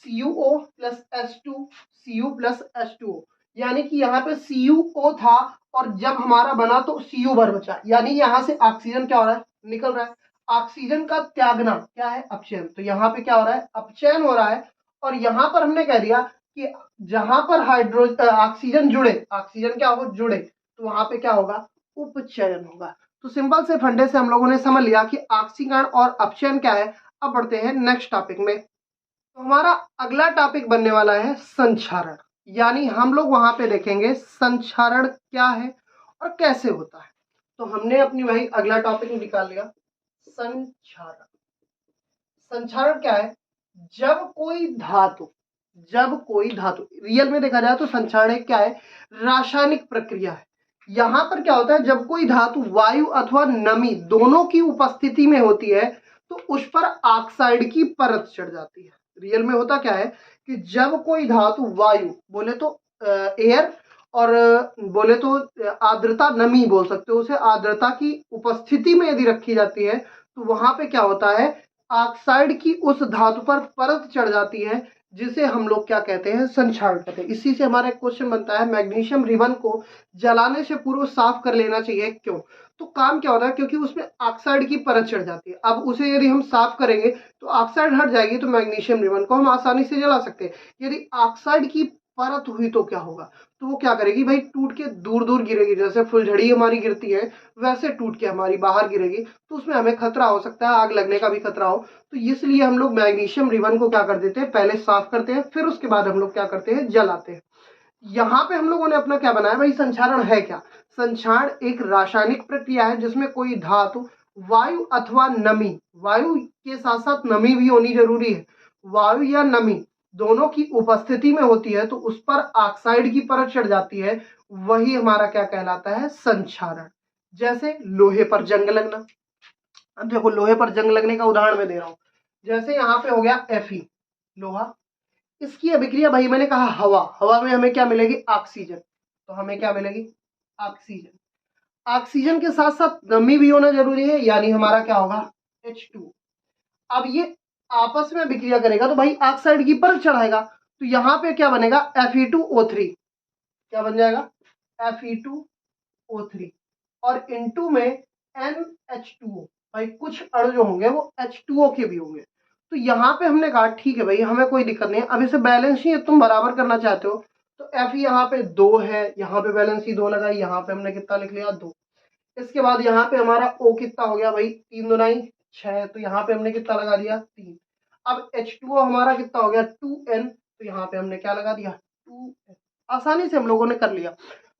CuO plus H2, Cu plus H2O, यानी कि यहाँ पे CuO था और जब हमारा बना तो Cu भर बचा, यानी यहाँ से ऑक्सीजन क्या हो रहा है? निकल रहा है। ऑक्सीजन का त्यागना क्या है? अपचयन। तो यहाँ पे क्या हो रहा है? अपचयन हो रहा है। और यहाँ पर हमने कह दिया कि जहां पर ऑक्सीजन जुड़े, ऑक्सीजन क्या हो? जुड़े, तो वहां पे क्या होगा? उपचयन होगा। तो सिंपल से फंडे से हम लोगों ने समझ लिया कि ऑक्सीकरण और अपचयन क्या है। अब बढ़ते हैं नेक्स्ट टॉपिक में। तो हमारा अगला टॉपिक बनने वाला है संक्षारण, यानी हम लोग वहां पे देखेंगे संक्षारण क्या है और कैसे होता है। तो हमने अपनी भाई अगला टॉपिक निकाल लिया, संक्षारण। संक्षारण क्या है? जब कोई धातु, जब कोई धातु रियल में देखा जाए तो संक्षारण क्या है? रासायनिक प्रक्रिया है। यहां पर क्या होता है? जब कोई धातु वायु अथवा नमी दोनों की उपस्थिति में होती है तो उस पर ऑक्साइड की परत चढ़ जाती है। रियल में होता क्या है कि जब कोई धातु वायु बोले तो एयर, और बोले तो आर्द्रता, नमी बोल सकते हो उसे, आर्द्रता की उपस्थिति में यदि रखी जाती है तो वहां पे क्या होता है? ऑक्साइड की उस धातु पर परत चढ़ जाती है, जिसे हम लोग क्या कहते हैं? संक्षारण कहते हैं। इसी से हमारा एक क्वेश्चन बनता है, मैग्नीशियम रिबन को जलाने से पूर्व साफ कर लेना चाहिए, क्यों? तो काम क्या होता है? क्योंकि उसमें ऑक्साइड की परत चढ़ जाती है। अब उसे यदि हम साफ करेंगे तो ऑक्साइड हट जाएगी, तो मैग्नीशियम रिबन को हम आसानी से जला सकते हैं। यदि ऑक्साइड की परत हुई तो क्या होगा? तो वो क्या करेगी भाई? टूट के दूर दूर गिरेगी, जैसे फुलझड़ी हमारी गिरती है वैसे टूट के हमारी बाहर गिरेगी, तो उसमें हमें खतरा हो सकता है, आग लगने का भी खतरा हो। तो इसलिए हम लोग मैग्नीशियम रिबन को क्या कर देते हैं? पहले साफ करते हैं, फिर उसके बाद हम लोग क्या करते हैं? जलाते हैं। यहाँ पे हम लोगों ने अपना क्या बनाया भाई, संक्षारण है क्या? संक्षारण एक रासायनिक प्रक्रिया है जिसमें कोई धातु वायु अथवा नमी, वायु के साथ साथ नमी भी होनी जरूरी है, वायु या नमी दोनों की उपस्थिति में होती है तो उस पर ऑक्साइड की परत चढ़ जाती है, वही हमारा क्या कहलाता है, संक्षारण। जैसे लोहे पर जंग लगना। अब देखो लोहे पर जंग लगने का उदाहरण मैं दे रहा हूं, जैसे यहाँ पे हो गया Fe लोहा, इसकी अभिक्रिया भाई मैंने कहा हवा, हवा में हमें क्या मिलेगी, ऑक्सीजन, तो हमें क्या मिलेगी, ऑक्सीजन। ऑक्सीजन के साथ साथ नमी भी होना जरूरी है, यानी हमारा क्या होगा, H2। अब ये आपस में अभिक्रिया करेगा तो भाई ऑक्साइड की परत चढ़ाएगा, तो यहाँ पे क्या बनेगा, Fe2O3, क्या बन जाएगा, Fe2O3, और इनटू में NH2O, भाई कुछ अणु जो होंगे वो H2O के भी होंगे। तो यहाँ पे हमने कहा ठीक है भाई हमें कोई दिक्कत नहीं है, अब इसे बैलेंस ही तुम बराबर करना चाहते हो तो Fe यहाँ पे 2 है, यहाँ पे बैलेंस ही 2 लगाई, यहाँ पे हमने कितना लिख लिया, 2। इसके बाद यहाँ पे हमारा O कितना हो गया भाई, 3 दूनाई 6, तो यहाँ पे हमने कितना लगा दिया, 3। अब H2O हमारा कितना हो गया, 2N, तो यहाँ पे हमने क्या लगा दिया, 2N। आसानी से हम लोगों ने कर लिया।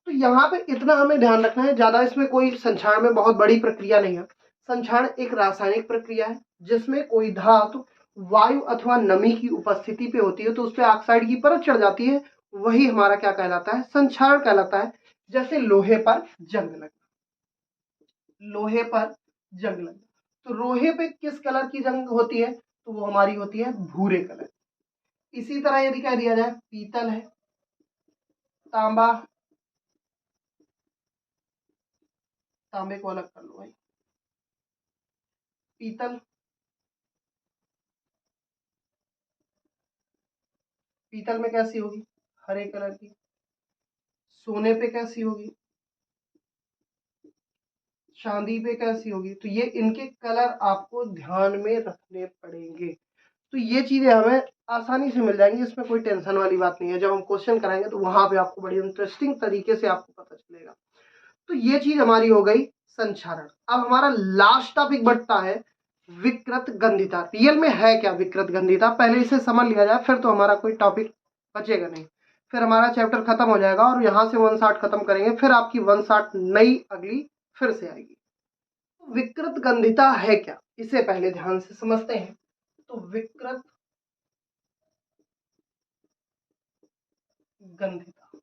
तो यहाँ पे इतना हमें ध्यान रखना है, ज्यादा इसमें कोई संक्षारण में बहुत बड़ी प्रक्रिया नहीं है। संक्षारण एक रासायनिक प्रक्रिया है जिसमें कोई धातु वायु अथवा नमी की उपस्थिति पे होती है तो उस पर ऑक्साइड की परत चढ़ जाती है, वही हमारा क्या कहलाता है, संक्षारण कहलाता है। जैसे लोहे पर जंग लगना, लोहे पर जंग लगना, तो लोहे पे किस कलर की जंग होती है, तो वो हमारी होती है भूरे कलर। इसी तरह यदि कह दिया जाए पीतल है, तांबा, तांबे को अलग कर लो भाई, पीतल, पीतल में कैसी होगी, हरे कलर की। सोने पे कैसी होगी, चांदी पे कैसी होगी। तो ये इनके कलर आपको ध्यान में रखने पड़ेंगे, तो ये चीजें हमें आसानी से मिल जाएंगी, इसमें कोई टेंशन वाली बात नहीं है। जब हम क्वेश्चन कराएंगे तो वहां पे आपको बड़ी इंटरेस्टिंग तरीके से आपको पता चलेगा। तो ये चीज हमारी हो गई संक्षारण। अब हमारा लास्ट टॉपिक बढ़ता है विकृत गंधिता। रियल में है क्या विकृत गंधिता, पहले इसे समझ लिया जाए, फिर तो हमारा कोई टॉपिक बचेगा नहीं, फिर हमारा चैप्टर खत्म हो जाएगा और यहाँ से 160 खत्म करेंगे, फिर आपकी 160 नई अगली फिर से आएगी। तो विकृत गंधिता है क्या, इसे पहले ध्यान से समझते हैं। तो विकृत गंधिता,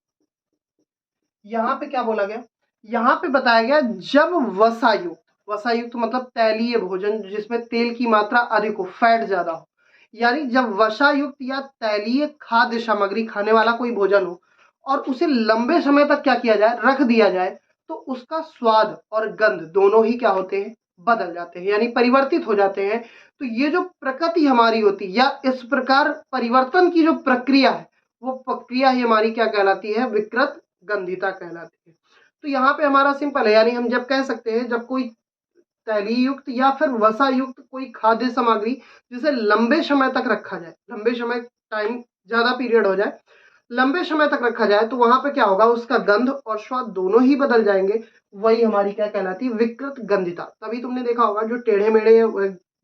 यहाँ पे क्या बोला गया, यहाँ पे बताया गया जब वसायुक्त, वसायुक्त मतलब तैलीय भोजन जिसमें तेल की मात्रा अधिक हो, फैट ज्यादा हो, यानी जब वसायुक्त या तैलीय खाद्य सामग्री खाने वाला कोई भोजन हो और उसे लंबे समय तक क्या किया जाए, रख दिया जाए, तो उसका स्वाद और गंध दोनों ही क्या होते हैं, बदल जाते हैं, यानी परिवर्तित हो जाते हैं। तो ये जो प्रकृति हमारी होती है या इस प्रकार परिवर्तन की जो प्रक्रिया है, वो प्रक्रिया ही हमारी क्या कहलाती है, विकृत गंधिता कहलाती है। तो यहाँ पे हमारा सिंपल है, यानी हम जब कह सकते हैं जब कोई तैलीय युक्त या फिर वसा युक्त कोई खाद्य सामग्री जिसे लंबे समय तक रखा जाए, लंबे समय टाइम ज्यादा पीरियड हो जाए, लंबे समय तक रखा जाए, तो वहां पे क्या होगा, उसका गंध और स्वाद दोनों ही बदल जाएंगे, वही हमारी क्या कहलाती है, विकृत गंधिता। तभी तुमने देखा होगा जो टेढ़े मेढ़े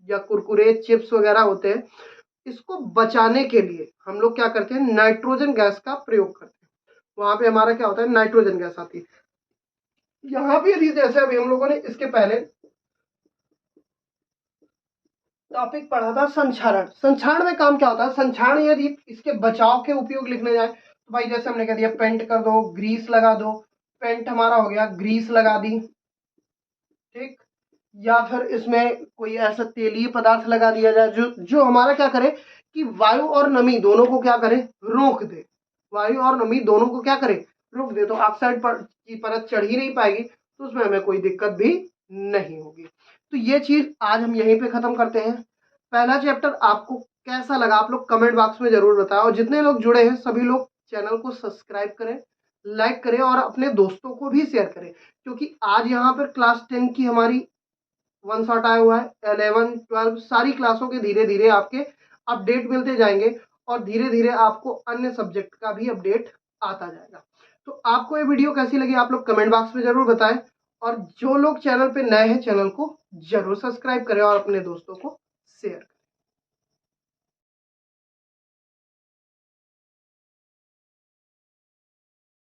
या कुरकुरे चिप्स वगैरह होते हैं, इसको बचाने के लिए हम लोग क्या करते हैं, नाइट्रोजन गैस का प्रयोग करते हैं, वहां पे हमारा क्या होता है, नाइट्रोजन गैस आती है। यहाँ पे यदि जैसे अभी हम लोगों ने इसके पहले टॉपिक पढ़ा था संक्षारण, संक्षारण में काम क्या होता है, संक्षारण यदि इसके बचाव के उपयोग लिखने जाए तो भाई जैसे हमने कह दिया पेंट कर दो, ग्रीस लगा दो, पेंट हमारा हो गया, ग्रीस लगा दी, ठीक, या फिर इसमें कोई ऐसा तेलीय पदार्थ लगा दिया जाए जो जो हमारा क्या करे कि वायु और नमी दोनों को क्या करे, रोक दे, वायु और नमी दोनों को क्या करे, रोक दे, तो ऑक्साइड की परत चढ़ ही नहीं पाएगी, तो उसमें हमें कोई दिक्कत भी नहीं होगी। तो ये चीज आज हम यहीं पे खत्म करते हैं। पहला चैप्टर आपको कैसा लगा आप लोग कमेंट बॉक्स में जरूर बताएं, और जितने लोग जुड़े हैं सभी लोग चैनल को सब्सक्राइब करें, लाइक करें और अपने दोस्तों को भी शेयर करें, क्योंकि आज यहाँ पर क्लास 10 की हमारी 1 शॉट आया हुआ है, 11 12 सारी क्लासों के धीरे धीरे आपके अपडेट मिलते जाएंगे और धीरे धीरे आपको अन्य सब्जेक्ट का भी अपडेट आता जाएगा। तो आपको ये वीडियो कैसी लगी आप लोग कमेंट बॉक्स में जरूर बताएं, और जो लोग चैनल पे नए हैं चैनल को जरूर सब्सक्राइब करें और अपने दोस्तों को शेयर करें।